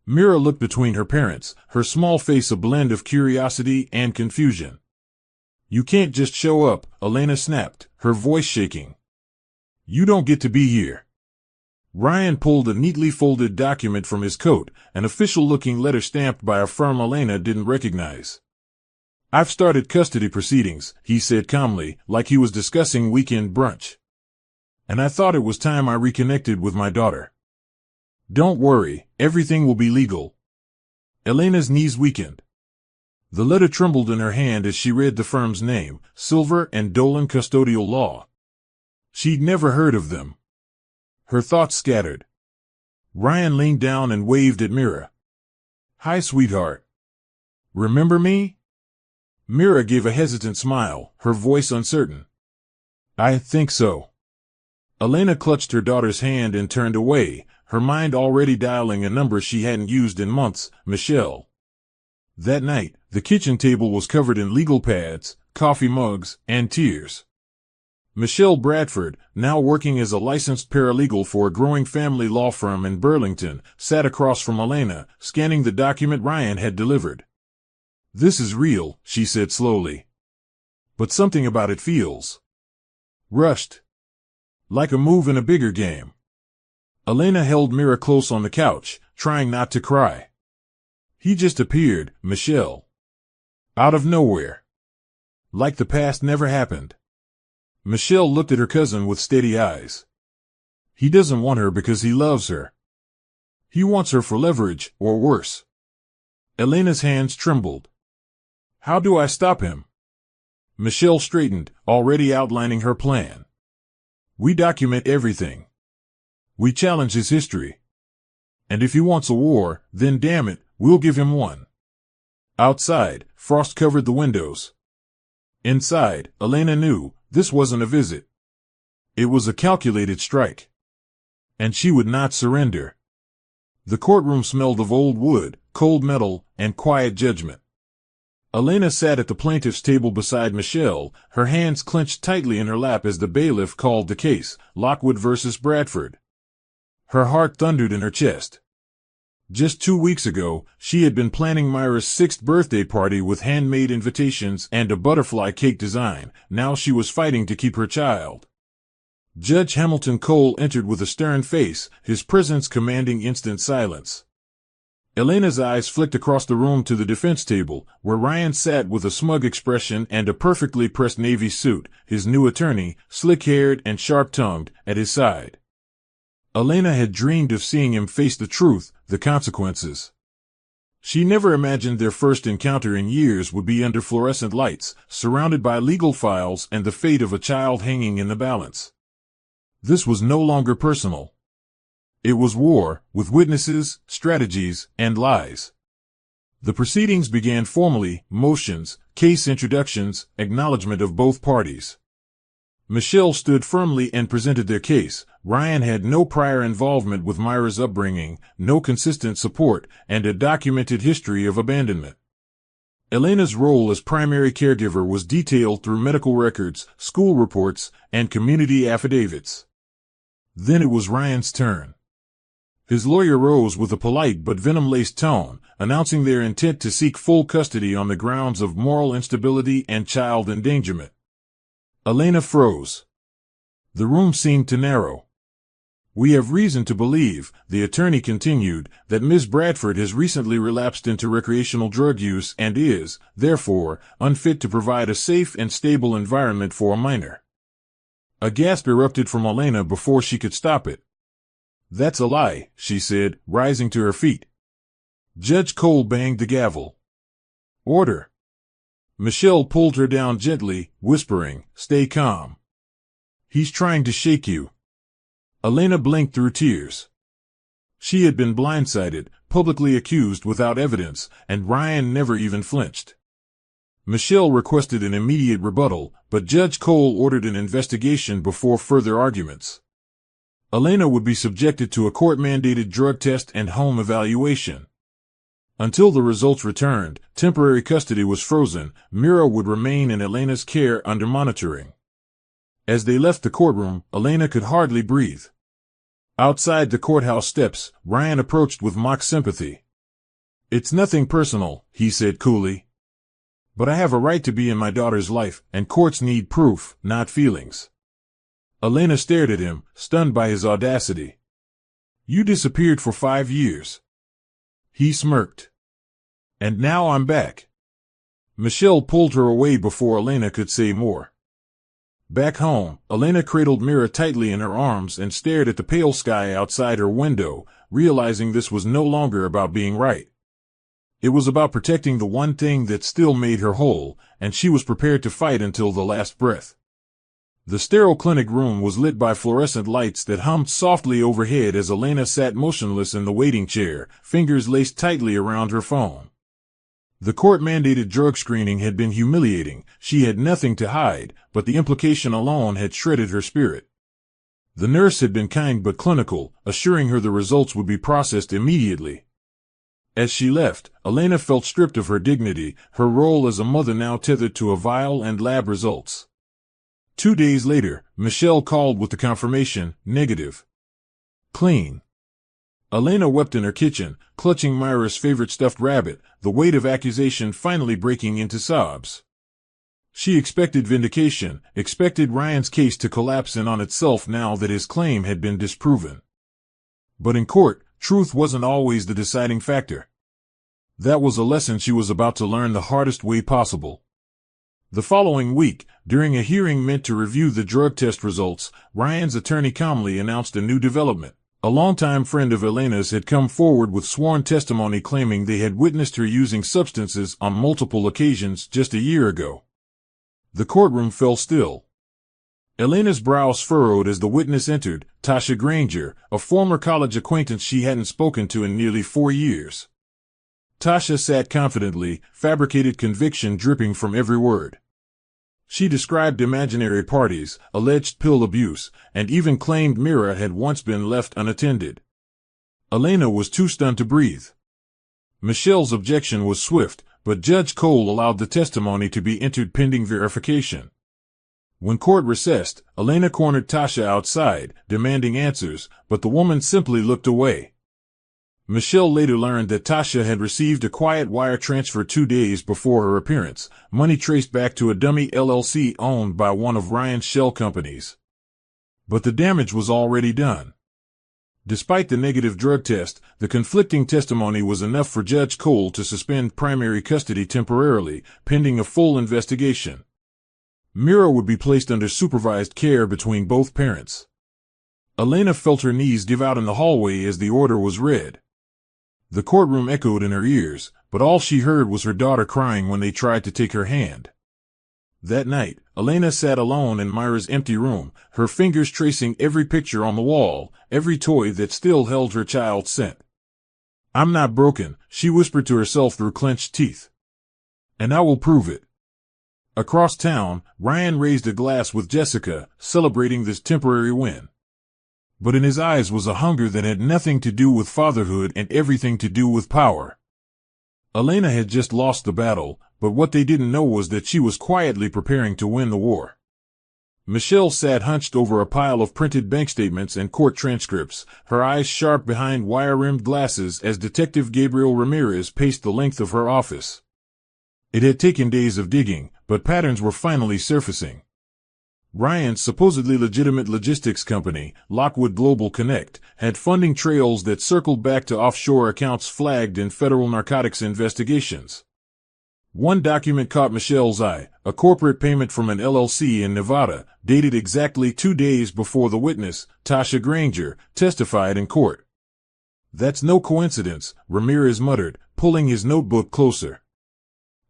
Mira looked between her parents, her small face a blend of curiosity and confusion. "You can't just show up," Elena snapped, her voice shaking. "You don't get to be here." Ryan pulled a neatly folded document from his coat, an official-looking letter stamped by a firm Elena didn't recognize. "I've started custody proceedings," he said calmly, like he was discussing weekend brunch. "And I thought it was time I reconnected with my daughter." "Don't worry, everything will be legal." Elena's knees weakened. The letter trembled in her hand as she read the firm's name, Silver and Dolan Custodial Law. She'd never heard of them. Her thoughts scattered. Ryan leaned down and waved at Mira. "Hi, sweetheart. Remember me?" Mira gave a hesitant smile, her voice uncertain. "I think so." Elena clutched her daughter's hand and turned away, her mind already dialing a number she hadn't used in months, Michelle. That night, the kitchen table was covered in legal pads, coffee mugs, and tears. Michelle Bradford, now working as a licensed paralegal for a growing family law firm in Burlington, sat across from Elena, scanning the document Ryan had delivered. "This is real," she said slowly. "But something about it feels rushed. Like a move in a bigger game." Elena held Mira close on the couch, trying not to cry. "He just appeared, Michelle. Out of nowhere. Like the past never happened." Michelle looked at her cousin with steady eyes. "He doesn't want her because he loves her. He wants her for leverage, or worse." Elena's hands trembled. "How do I stop him?" Michelle straightened, already outlining her plan. "We document everything. We challenge his history. And if he wants a war, then damn it, we'll give him one." Outside, frost covered the windows. Inside, Elena knew, this wasn't a visit. It was a calculated strike. And she would not surrender. The courtroom smelled of old wood, cold metal, and quiet judgment. Elena sat at the plaintiff's table beside Michelle, her hands clenched tightly in her lap as the bailiff called the case, Lockwood versus Bradford. Her heart thundered in her chest. Just 2 weeks ago, she had been planning Myra's 6th birthday party with handmade invitations and a butterfly cake design. Now she was fighting to keep her child. Judge Hamilton Cole entered with a stern face, his presence commanding instant silence. Elena's eyes flicked across the room to the defense table, where Ryan sat with a smug expression and a perfectly pressed navy suit, his new attorney, slick-haired and sharp-tongued, at his side. Elena had dreamed of seeing him face the truth, the consequences. She never imagined their first encounter in years would be under fluorescent lights, surrounded by legal files and the fate of a child hanging in the balance. This was no longer personal. It was war, with witnesses, strategies, and lies. The proceedings began formally, motions, case introductions, acknowledgement of both parties. Michelle stood firmly and presented their case. Ryan had no prior involvement with Myra's upbringing, no consistent support, and a documented history of abandonment. Elena's role as primary caregiver was detailed through medical records, school reports, and community affidavits. Then it was Ryan's turn. His lawyer rose with a polite but venom-laced tone, announcing their intent to seek full custody on the grounds of moral instability and child endangerment. Elena froze. The room seemed to narrow. "We have reason to believe," the attorney continued, "that Ms. Bradford has recently relapsed into recreational drug use and is, therefore, unfit to provide a safe and stable environment for a minor." A gasp erupted from Elena before she could stop it. "That's a lie," she said, rising to her feet. Judge Cole banged the gavel. "Order." Michelle pulled her down gently, whispering, "Stay calm. He's trying to shake you." Elena blinked through tears. She had been blindsided, publicly accused without evidence, and Ryan never even flinched. Michelle requested an immediate rebuttal, but Judge Cole ordered an investigation before further arguments. Elena would be subjected to a court-mandated drug test and home evaluation. Until the results returned, temporary custody was frozen. Mira would remain in Elena's care under monitoring. As they left the courtroom, Elena could hardly breathe. Outside the courthouse steps, Ryan approached with mock sympathy. "It's nothing personal," he said coolly. "But I have a right to be in my daughter's life, and courts need proof, not feelings." Elena stared at him, stunned by his audacity. "You disappeared for 5 years." He smirked. "And now I'm back." Michelle pulled her away before Elena could say more. Back home, Elena cradled Mira tightly in her arms and stared at the pale sky outside her window, realizing this was no longer about being right. It was about protecting the one thing that still made her whole, and she was prepared to fight until the last breath. The sterile clinic room was lit by fluorescent lights that hummed softly overhead as Elena sat motionless in the waiting chair, fingers laced tightly around her phone. The court-mandated drug screening had been humiliating. She had nothing to hide, but the implication alone had shredded her spirit. The nurse had been kind but clinical, assuring her the results would be processed immediately. As she left, Elena felt stripped of her dignity, her role as a mother now tethered to a vial and lab results. 2 days later, Michelle called with the confirmation, negative. Clean. Elena wept in her kitchen, clutching Myra's favorite stuffed rabbit, the weight of accusation finally breaking into sobs. She expected vindication, expected Ryan's case to collapse in on itself now that his claim had been disproven. But in court, truth wasn't always the deciding factor. That was a lesson she was about to learn the hardest way possible. The following week, during a hearing meant to review the drug test results, Ryan's attorney calmly announced a new development. A longtime friend of Elena's had come forward with sworn testimony claiming they had witnessed her using substances on multiple occasions just a year ago. The courtroom fell still. Elena's brows furrowed as the witness entered, Tasha Granger, a former college acquaintance she hadn't spoken to in nearly 4 years. Tasha sat confidently, fabricated conviction dripping from every word. She described imaginary parties, alleged pill abuse, and even claimed Mira had once been left unattended. Elena was too stunned to breathe. Michelle's objection was swift, but Judge Cole allowed the testimony to be entered pending verification. When court recessed, Elena cornered Tasha outside, demanding answers, but the woman simply looked away. Michelle later learned that Tasha had received a quiet wire transfer 2 days before her appearance, money traced back to a dummy LLC owned by one of Ryan's shell companies. But the damage was already done. Despite the negative drug test, the conflicting testimony was enough for Judge Cole to suspend primary custody temporarily, pending a full investigation. Mira would be placed under supervised care between both parents. Elena felt her knees give out in the hallway as the order was read. The courtroom echoed in her ears, but all she heard was her daughter crying when they tried to take her hand. That night, Elena sat alone in Myra's empty room, her fingers tracing every picture on the wall, every toy that still held her child's scent. "I'm not broken," she whispered to herself through clenched teeth. "And I will prove it." Across town, Ryan raised a glass with Jessica, celebrating this temporary win. But in his eyes was a hunger that had nothing to do with fatherhood and everything to do with power. Elena had just lost the battle, but what they didn't know was that she was quietly preparing to win the war. Michelle sat hunched over a pile of printed bank statements and court transcripts, her eyes sharp behind wire-rimmed glasses as Detective Gabriel Ramirez paced the length of her office. It had taken days of digging, but patterns were finally surfacing. Ryan's supposedly legitimate logistics company, Lockwood Global Connect, had funding trails that circled back to offshore accounts flagged in federal narcotics investigations. One document caught Michelle's eye, a corporate payment from an LLC in Nevada, dated exactly 2 days before the witness, Tasha Granger, testified in court. "That's no coincidence," Ramirez muttered, pulling his notebook closer.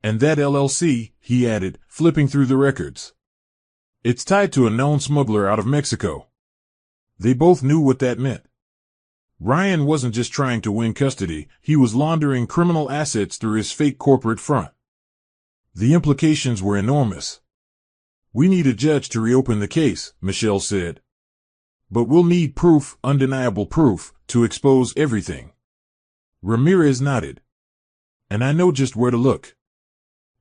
"And that LLC," he added, flipping through the records. "It's tied to a known smuggler out of Mexico." They both knew what that meant. Ryan wasn't just trying to win custody, he was laundering criminal assets through his fake corporate front. The implications were enormous. "We need a judge to reopen the case," Michelle said. "But we'll need proof, undeniable proof, to expose everything." Ramirez nodded. "And I know just where to look."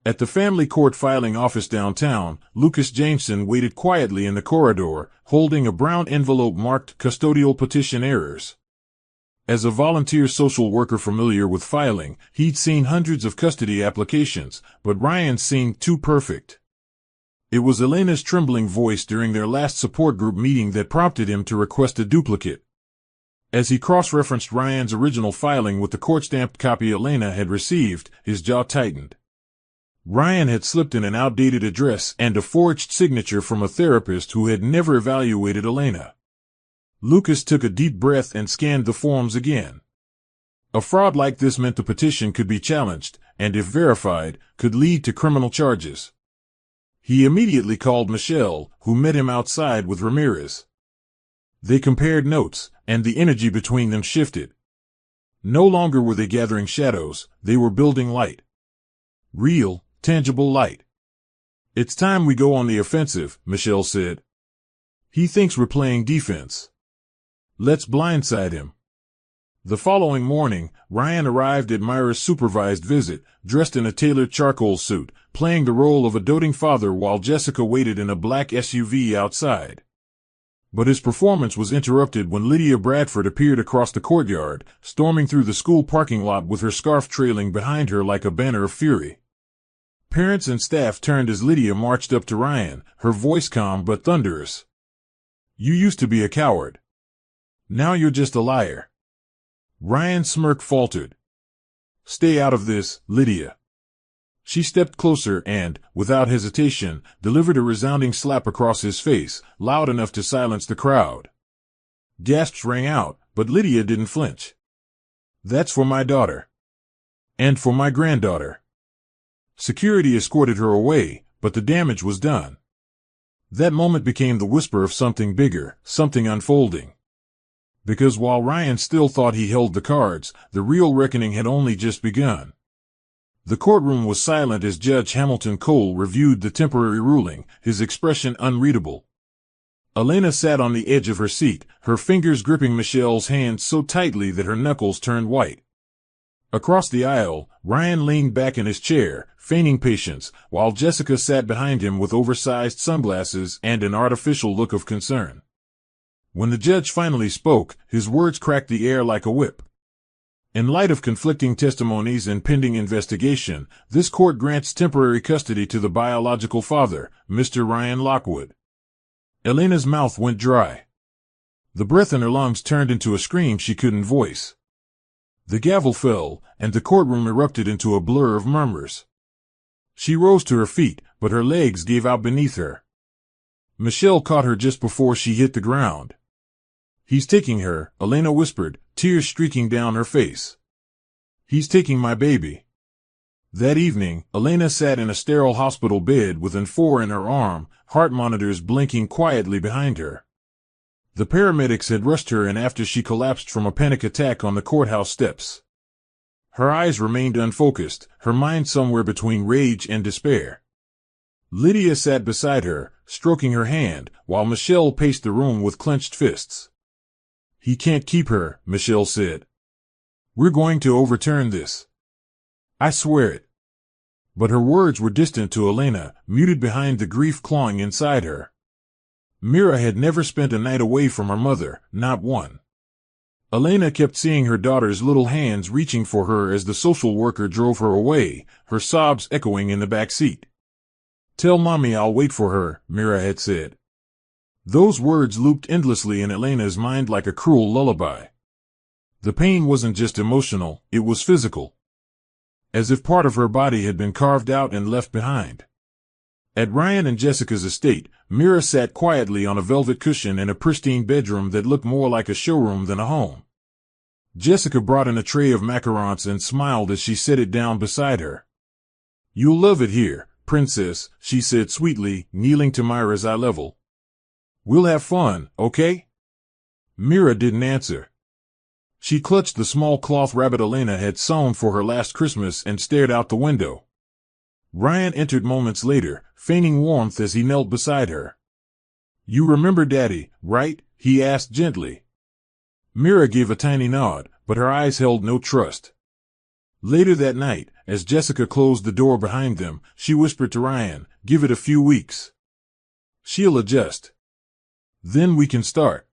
At the family court filing office downtown, Lucas Jameson waited quietly in the corridor, holding a brown envelope marked custodial petition errors. As a volunteer social worker familiar with filing, he'd seen hundreds of custody applications, but Ryan seemed too perfect. It was Elena's trembling voice during their last support group meeting that prompted him to request a duplicate. As he cross-referenced Ryan's original filing with the court-stamped copy Elena had received, his jaw tightened. Ryan had slipped in an outdated address and a forged signature from a therapist who had never evaluated Elena. Lucas took a deep breath and scanned the forms again. A fraud like this meant the petition could be challenged, and if verified, could lead to criminal charges. He immediately called Michelle, who met him outside with Ramirez. They compared notes, and the energy between them shifted. No longer were they gathering shadows, they were building light. Real, tangible light. "It's time we go on the offensive," Michelle said. "He thinks we're playing defense. Let's blindside him." The following morning, Ryan arrived at Myra's supervised visit, dressed in a tailored charcoal suit, playing the role of a doting father while Jessica waited in a black SUV outside. But his performance was interrupted when Lydia Bradford appeared across the courtyard, storming through the school parking lot with her scarf trailing behind her like a banner of fury. Parents and staff turned as Lydia marched up to Ryan, her voice calm but thunderous. "You used to be a coward. Now you're just a liar." Ryan's smirk faltered. "Stay out of this, Lydia." She stepped closer and, without hesitation, delivered a resounding slap across his face, loud enough to silence the crowd. Gasps rang out, but Lydia didn't flinch. "That's for my daughter. And for my granddaughter." Security escorted her away, but the damage was done. That moment became the whisper of something bigger, something unfolding. Because while Ryan still thought he held the cards, the real reckoning had only just begun. The courtroom was silent as Judge Hamilton Cole reviewed the temporary ruling, his expression unreadable. Elena sat on the edge of her seat, her fingers gripping Michelle's hand so tightly that her knuckles turned white. Across the aisle, Ryan leaned back in his chair, feigning patience, while Jessica sat behind him with oversized sunglasses and an artificial look of concern. When the judge finally spoke, his words cracked the air like a whip. "In light of conflicting testimonies and pending investigation, this court grants temporary custody to the biological father, Mr. Ryan Lockwood." Elena's mouth went dry. The breath in her lungs turned into a scream she couldn't voice. The gavel fell, and the courtroom erupted into a blur of murmurs. She rose to her feet, but her legs gave out beneath her. Michelle caught her just before she hit the ground. "He's taking her," Elena whispered, tears streaking down her face. "He's taking my baby." That evening, Elena sat in a sterile hospital bed with an IV in her arm, heart monitors blinking quietly behind her. The paramedics had rushed her in after she collapsed from a panic attack on the courthouse steps. Her eyes remained unfocused, her mind somewhere between rage and despair. Lydia sat beside her, stroking her hand, while Michelle paced the room with clenched fists. "He can't keep her," Michelle said. "We're going to overturn this." I swear it. But her words were distant to Elena, muted behind the grief clawing inside her. Mira had never spent a night away from her mother, not one. Elena kept seeing her daughter's little hands reaching for her as the social worker drove her away, her sobs echoing in the back seat. "Tell Mommy I'll wait for her," Mira had said. Those words looped endlessly in Elena's mind like a cruel lullaby. The pain wasn't just emotional, it was physical. As if part of her body had been carved out and left behind. At Ryan and Jessica's estate, Mira sat quietly on a velvet cushion in a pristine bedroom that looked more like a showroom than a home. Jessica brought in a tray of macarons and smiled as she set it down beside her. "You'll love it here, Princess," she said sweetly, kneeling to Mira's eye level. "We'll have fun, okay?" Mira didn't answer. She clutched the small cloth rabbit Elena had sewn for her last Christmas and stared out the window. Ryan entered moments later, feigning warmth as he knelt beside her. "You remember Daddy, right?" he asked gently. Mira gave a tiny nod, but her eyes held no trust. Later that night, as Jessica closed the door behind them, she whispered to Ryan, "Give it a few weeks. She'll adjust. Then we can start."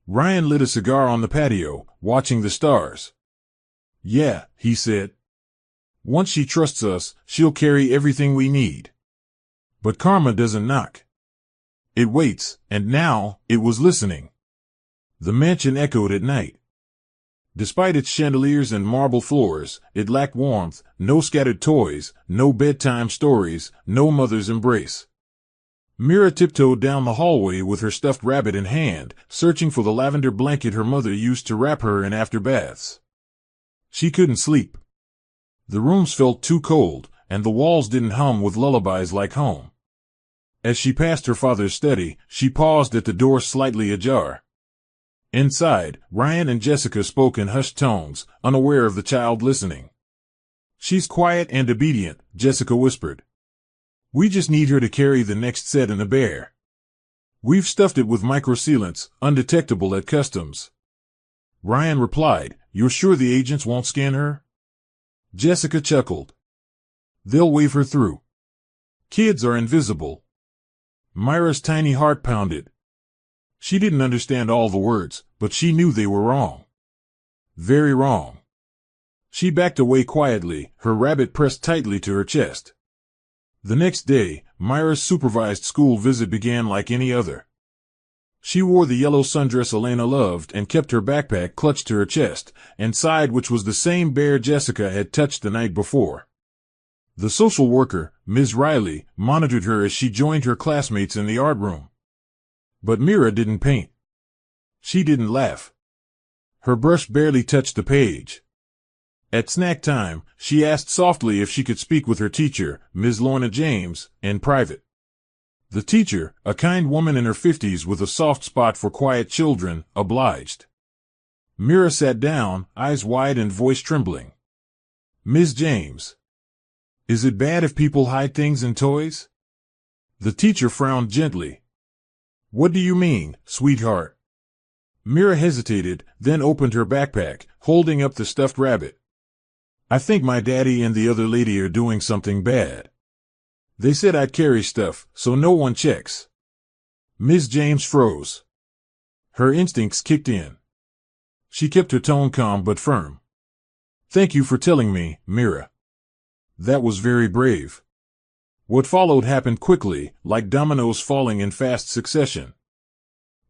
Ryan lit a cigar on the patio, watching the stars. "Yeah," he said. "Once she trusts us, she'll carry everything we need. But karma doesn't knock. It waits, and now, it was listening." The mansion echoed at night. Despite its chandeliers and marble floors, it lacked warmth, no scattered toys, no bedtime stories, no mother's embrace. Mira tiptoed down the hallway with her stuffed rabbit in hand, searching for the lavender blanket her mother used to wrap her in after baths. She couldn't sleep. The rooms felt too cold, and the walls didn't hum with lullabies like home. As she passed her father's study, she paused at the door slightly ajar. Inside, Ryan and Jessica spoke in hushed tones, unaware of the child listening. "She's quiet and obedient," Jessica whispered. "We just need her to carry the next set in a bear. We've stuffed it with microsealants, undetectable at customs." Ryan replied, "You're sure the agents won't scan her?" Jessica chuckled. "They'll wave her through. Kids are invisible." Myra's tiny heart pounded. She didn't understand all the words, but she knew they were wrong. Very wrong. She backed away quietly, her rabbit pressed tightly to her chest. The next day, Myra's supervised school visit began like any other. She wore the yellow sundress Elena loved and kept her backpack clutched to her chest, inside which was the same bear Jessica had touched the night before. The social worker, Ms. Riley, monitored her as she joined her classmates in the art room. But Mira didn't paint. She didn't laugh. Her brush barely touched the page. At snack time, she asked softly if she could speak with her teacher, Ms. Lorna James, in private. The teacher, a kind woman in her 50s with a soft spot for quiet children, obliged. Mira sat down, eyes wide and voice trembling. "Ms. James, is it bad if people hide things in toys?" The teacher frowned gently. "What do you mean, sweetheart?" Mira hesitated, then opened her backpack, holding up the stuffed rabbit. "I think my daddy and the other lady are doing something bad. They said I'd carry stuff, so no one checks." Ms. James froze. Her instincts kicked in. She kept her tone calm but firm. "Thank you for telling me, Mira. That was very brave." What followed happened quickly, like dominoes falling in fast succession.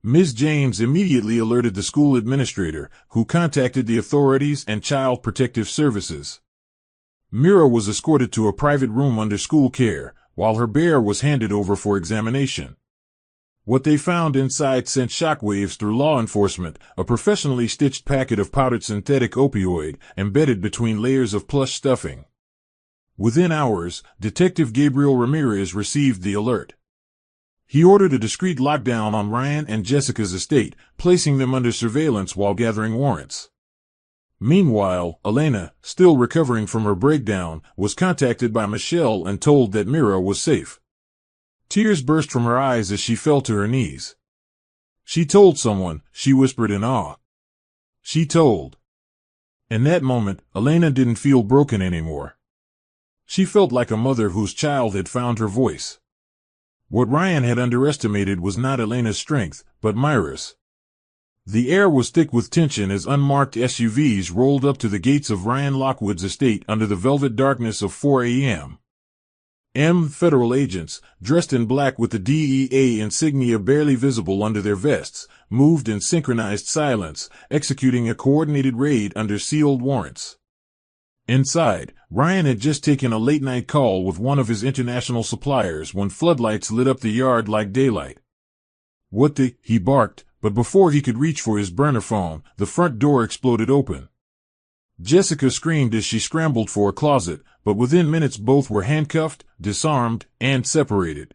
Ms. James immediately alerted the school administrator, who contacted the authorities and Child Protective Services. Mira was escorted to a private room under school care, while her bear was handed over for examination. What they found inside sent shockwaves through law enforcement, a professionally stitched packet of powdered synthetic opioid, embedded between layers of plush stuffing. Within hours, Detective Gabriel Ramirez received the alert. He ordered a discreet lockdown on Ryan and Jessica's estate, placing them under surveillance while gathering warrants. Meanwhile, Elena, still recovering from her breakdown, was contacted by Michelle and told that Mira was safe. Tears burst from her eyes as she fell to her knees. "She told someone," she whispered in awe. "She told." In that moment, Elena didn't feel broken anymore. She felt like a mother whose child had found her voice. What Ryan had underestimated was not Elena's strength, but Myra's. The air was thick with tension as unmarked SUVs rolled up to the gates of Ryan Lockwood's estate under the velvet darkness of 4 a.m. Federal agents, dressed in black with the DEA insignia barely visible under their vests, moved in synchronized silence, executing a coordinated raid under sealed warrants. Inside, Ryan had just taken a late-night call with one of his international suppliers when floodlights lit up the yard like daylight. "What the?" he barked, but before he could reach for his burner phone, the front door exploded open. Jessica screamed as she scrambled for a closet, but within minutes both were handcuffed, disarmed, and separated.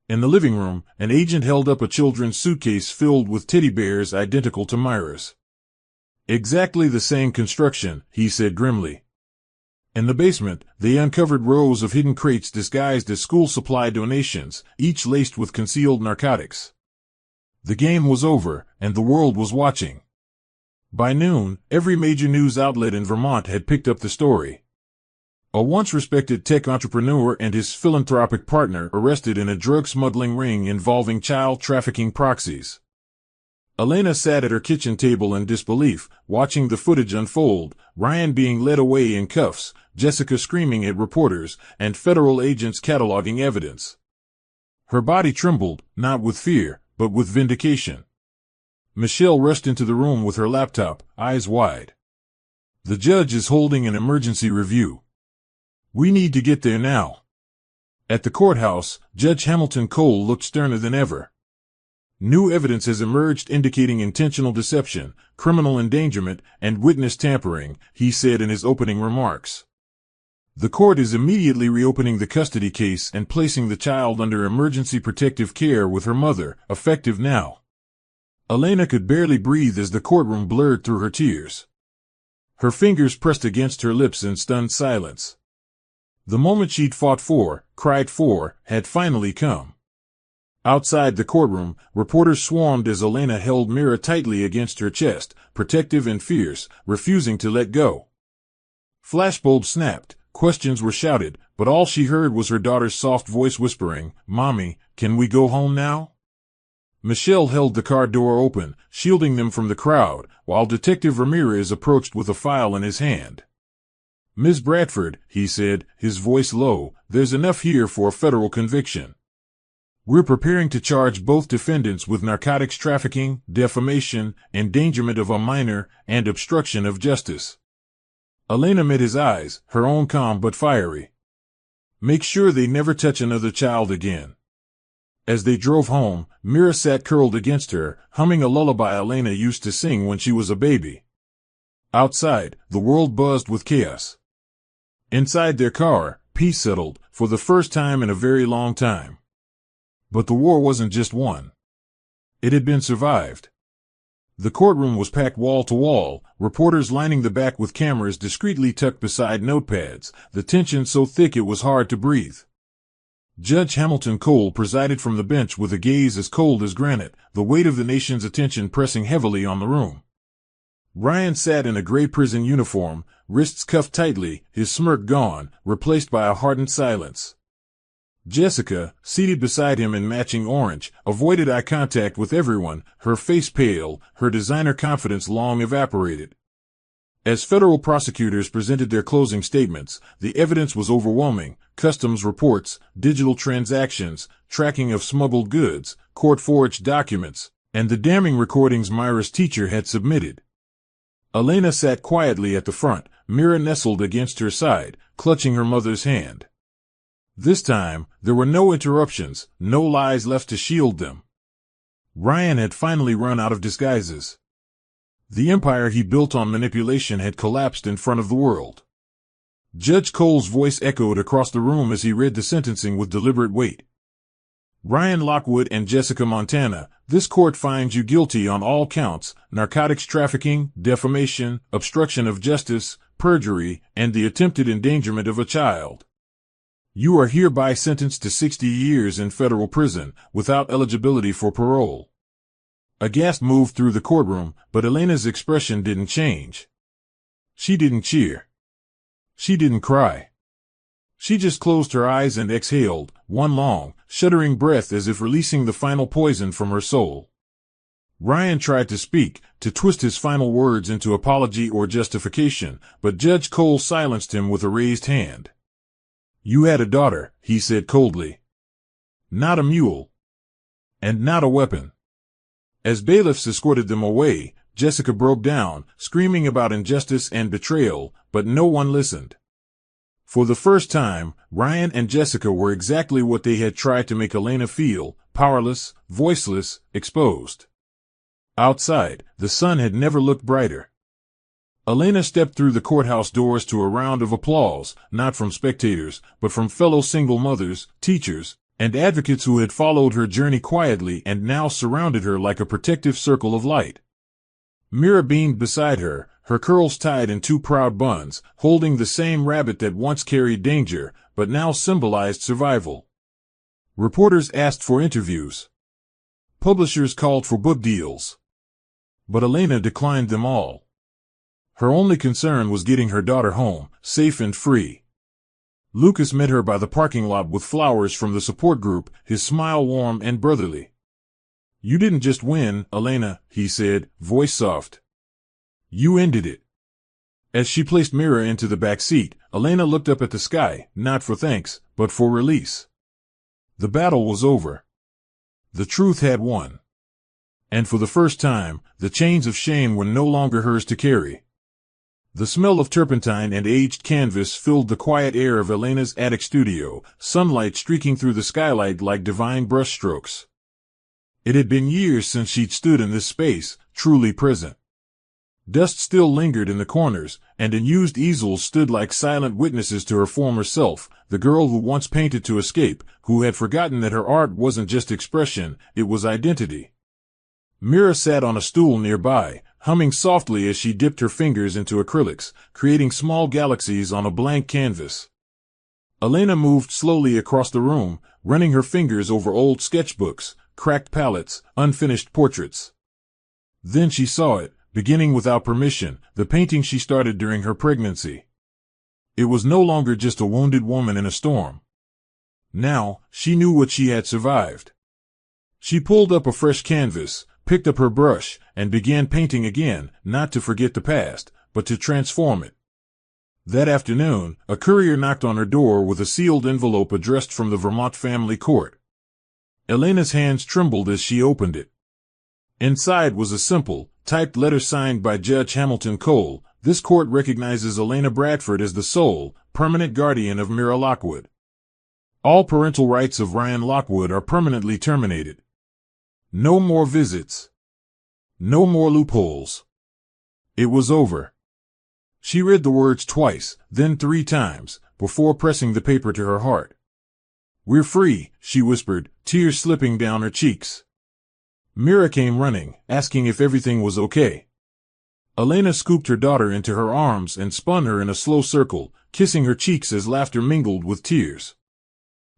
In the living room, an agent held up a children's suitcase filled with teddy bears identical to Myra's. "Exactly the same construction," he said grimly. In the basement, they uncovered rows of hidden crates disguised as school supply donations, each laced with concealed narcotics. The game was over, and the world was watching. By noon, every major news outlet in Vermont had picked up the story. A once-respected tech entrepreneur and his philanthropic partner arrested in a drug smuggling ring involving child trafficking proxies. Elena sat at her kitchen table in disbelief, watching the footage unfold, Ryan being led away in cuffs, Jessica screaming at reporters, and federal agents cataloging evidence. Her body trembled, not with fear, but with vindication. Michelle rushed into the room with her laptop, eyes wide. "The judge is holding an emergency review. We need to get there now." At the courthouse, Judge Hamilton Cole looked sterner than ever. "New evidence has emerged indicating intentional deception, criminal endangerment, and witness tampering," he said in his opening remarks. "The court is immediately reopening the custody case and placing the child under emergency protective care with her mother, effective now." Elena could barely breathe as the courtroom blurred through her tears. Her fingers pressed against her lips in stunned silence. The moment she'd fought for, cried for, had finally come. Outside the courtroom, reporters swarmed as Elena held Mira tightly against her chest, protective and fierce, refusing to let go. Flashbulbs snapped, questions were shouted, but all she heard was her daughter's soft voice whispering, "Mommy, can we go home now?" Michelle held the car door open, shielding them from the crowd, while Detective Ramirez approached with a file in his hand. "Ms. Bradford," he said, his voice low, "there's enough here for a federal conviction. We're preparing to charge both defendants with narcotics trafficking, defamation, endangerment of a minor, and obstruction of justice." Elena met his eyes, her own calm but fiery. "Make sure they never touch another child again." As they drove home, Mira sat curled against her, humming a lullaby Elena used to sing when she was a baby. Outside, the world buzzed with chaos. Inside their car, peace settled, for the first time in a very long time. But the war wasn't just won. It had been survived. The courtroom was packed wall to wall, reporters lining the back with cameras discreetly tucked beside notepads, the tension so thick it was hard to breathe. Judge Hamilton Cole presided from the bench with a gaze as cold as granite, the weight of the nation's attention pressing heavily on the room. Ryan sat in a gray prison uniform, wrists cuffed tightly, his smirk gone, replaced by a hardened silence. Jessica, seated beside him in matching orange, avoided eye contact with everyone, her face pale, her designer confidence long evaporated. As federal prosecutors presented their closing statements, the evidence was overwhelming: customs reports, digital transactions, tracking of smuggled goods, court-forged documents, and the damning recordings Myra's teacher had submitted. Elena sat quietly at the front, Mira nestled against her side, clutching her mother's hand. This time, there were no interruptions, no lies left to shield them. Ryan had finally run out of disguises. The empire he built on manipulation had collapsed in front of the world. Judge Cole's voice echoed across the room as he read the sentencing with deliberate weight. "Ryan Lockwood and Jessica Montana, this court finds you guilty on all counts: narcotics trafficking, defamation, obstruction of justice, perjury, and the attempted endangerment of a child. You are hereby sentenced to 60 years in federal prison, without eligibility for parole." A gasp moved through the courtroom, but Elena's expression didn't change. She didn't cheer. She didn't cry. She just closed her eyes and exhaled, one long, shuddering breath as if releasing the final poison from her soul. Ryan tried to speak, to twist his final words into apology or justification, but Judge Cole silenced him with a raised hand. "You had a daughter," he said coldly. "Not a mule. And not a weapon." As bailiffs escorted them away, Jessica broke down, screaming about injustice and betrayal, but no one listened. For the first time, Ryan and Jessica were exactly what they had tried to make Elena feel: powerless, voiceless, exposed. Outside, the sun had never looked brighter. Elena stepped through the courthouse doors to a round of applause, not from spectators, but from fellow single mothers, teachers, and advocates who had followed her journey quietly and now surrounded her like a protective circle of light. Mira beamed beside her, her curls tied in two proud buns, holding the same rabbit that once carried danger, but now symbolized survival. Reporters asked for interviews. Publishers called for book deals. But Elena declined them all. Her only concern was getting her daughter home, safe and free. Lucas met her by the parking lot with flowers from the support group, his smile warm and brotherly. "You didn't just win, Elena," he said, voice soft. "You ended it." As she placed Mira into the back seat, Elena looked up at the sky, not for thanks, but for release. The battle was over. The truth had won. And for the first time, the chains of shame were no longer hers to carry. The smell of turpentine and aged canvas filled the quiet air of Elena's attic studio, sunlight streaking through the skylight like divine brushstrokes. It had been years since she'd stood in this space, truly present. Dust still lingered in the corners, and unused easels stood like silent witnesses to her former self, the girl who once painted to escape, who had forgotten that her art wasn't just expression, it was identity. Mira sat on a stool nearby, humming softly as she dipped her fingers into acrylics, creating small galaxies on a blank canvas. Elena moved slowly across the room, running her fingers over old sketchbooks, cracked palettes, unfinished portraits. Then she saw it, beginning without permission, the painting she started during her pregnancy. It was no longer just a wounded woman in a storm. Now, she knew what she had survived. She pulled up a fresh canvas, picked up her brush, and began painting again, not to forget the past, but to transform it. That afternoon, a courier knocked on her door with a sealed envelope addressed from the Vermont family court. Elena's hands trembled as she opened it. Inside was a simple, typed letter signed by Judge Hamilton Cole. "This court recognizes Elena Bradford as the sole, permanent guardian of Mira Lockwood. All parental rights of Ryan Lockwood are permanently terminated. No more visits. No more loopholes." It was over. She read the words twice, then 3 times, before pressing the paper to her heart. "We're free," she whispered, tears slipping down her cheeks. Mira came running, asking if everything was okay. Elena scooped her daughter into her arms and spun her in a slow circle, kissing her cheeks as laughter mingled with tears.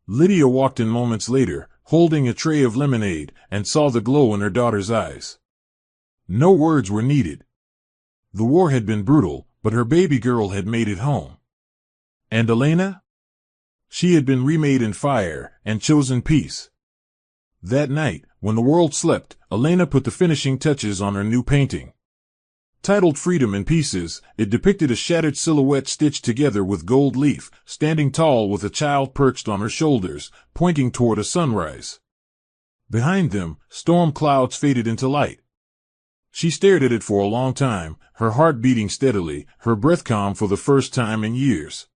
Lydia walked in moments later, holding a tray of lemonade, and saw the glow in her daughter's eyes. No words were needed. The war had been brutal, but her baby girl had made it home. And Elena? She had been remade in fire, and chosen peace. That night, when the world slept, Elena put the finishing touches on her new painting. Titled Freedom in Pieces, it depicted a shattered silhouette stitched together with gold leaf, standing tall with a child perched on her shoulders, pointing toward a sunrise. Behind them, storm clouds faded into light. She stared at it for a long time, her heart beating steadily, her breath calm for the first time in years.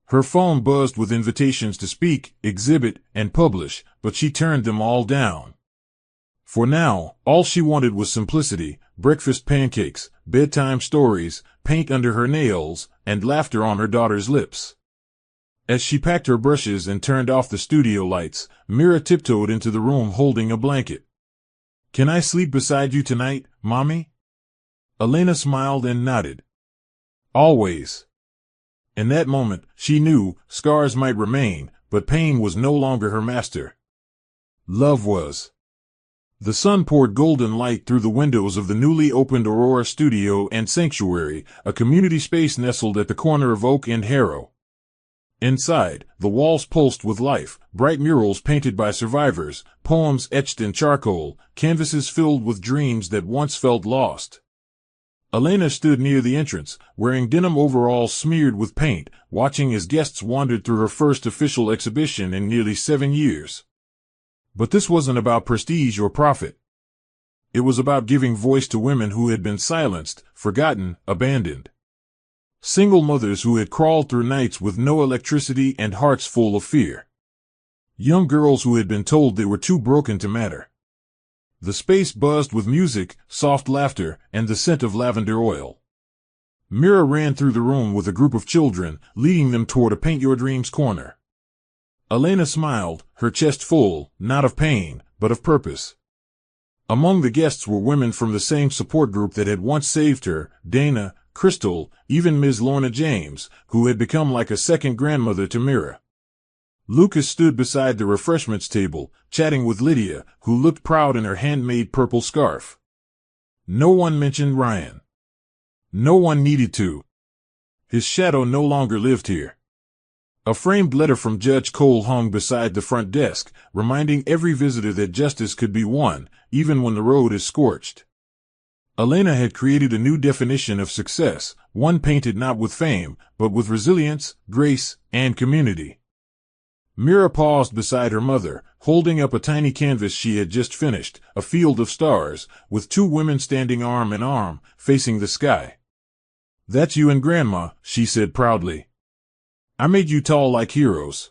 Her phone buzzed with invitations to speak, exhibit, and publish, but she turned them all down. For now, all she wanted was simplicity: breakfast pancakes, bedtime stories, paint under her nails, and laughter on her daughter's lips. As she packed her brushes and turned off the studio lights, Mira tiptoed into the room holding a blanket. "Can I sleep beside you tonight, Mommy?" Elena smiled and nodded. "Always." In that moment, she knew, scars might remain, but pain was no longer her master. Love was. The sun poured golden light through the windows of the newly opened Aurora Studio and Sanctuary, a community space nestled at the corner of Oak and Harrow. Inside, the walls pulsed with life, bright murals painted by survivors, poems etched in charcoal, canvases filled with dreams that once felt lost. Elena stood near the entrance, wearing denim overalls smeared with paint, watching as guests wandered through her first official exhibition in nearly 7 years. But this wasn't about prestige or profit. It was about giving voice to women who had been silenced, forgotten, abandoned. Single mothers who had crawled through nights with no electricity and hearts full of fear. Young girls who had been told they were too broken to matter. The space buzzed with music, soft laughter, and the scent of lavender oil. Mira ran through the room with a group of children, leading them toward a Paint Your Dreams corner. Elena smiled, her chest full, not of pain, but of purpose. Among the guests were women from the same support group that had once saved her, Dana, Crystal, even Ms. Lorna James, who had become like a second grandmother to Mira. Lucas stood beside the refreshments table, chatting with Lydia, who looked proud in her handmade purple scarf. No one mentioned Ryan. No one needed to. His shadow no longer lived here. A framed letter from Judge Cole hung beside the front desk, reminding every visitor that justice could be won, even when the road is scorched. Elena had created a new definition of success, one painted not with fame, but with resilience, grace, and community. Mira paused beside her mother, holding up a tiny canvas she had just finished, a field of stars, with 2 women standing arm in arm, facing the sky. "That's you and Grandma," she said proudly. "I made you tall like heroes."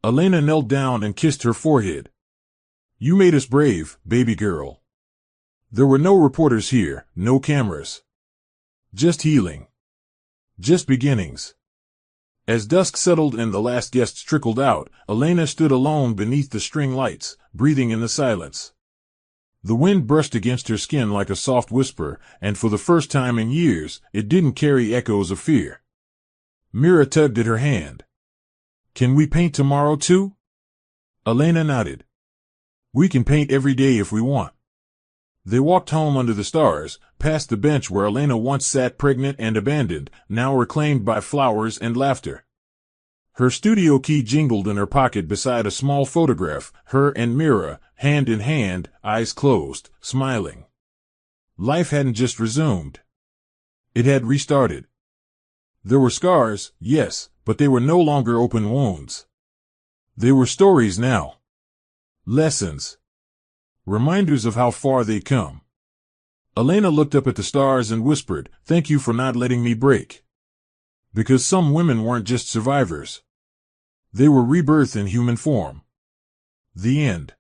Elena knelt down and kissed her forehead. "You made us brave, baby girl." There were no reporters here, no cameras. Just healing. Just beginnings. As dusk settled and the last guests trickled out, Elena stood alone beneath the string lights, breathing in the silence. The wind brushed against her skin like a soft whisper, and for the first time in years, it didn't carry echoes of fear. Mira tugged at her hand. "Can we paint tomorrow too?" Elena nodded. "We can paint every day if we want." They walked home under the stars, past the bench where Elena once sat pregnant and abandoned, now reclaimed by flowers and laughter. Her studio key jingled in her pocket beside a small photograph, her and Mira, hand in hand, eyes closed, smiling. Life hadn't just resumed. It had restarted. There were scars, yes, but they were no longer open wounds. They were stories now. Lessons. Reminders of how far they'd come. Elena looked up at the stars and whispered, "Thank you for not letting me break." Because some women weren't just survivors. They were rebirth in human form. The end.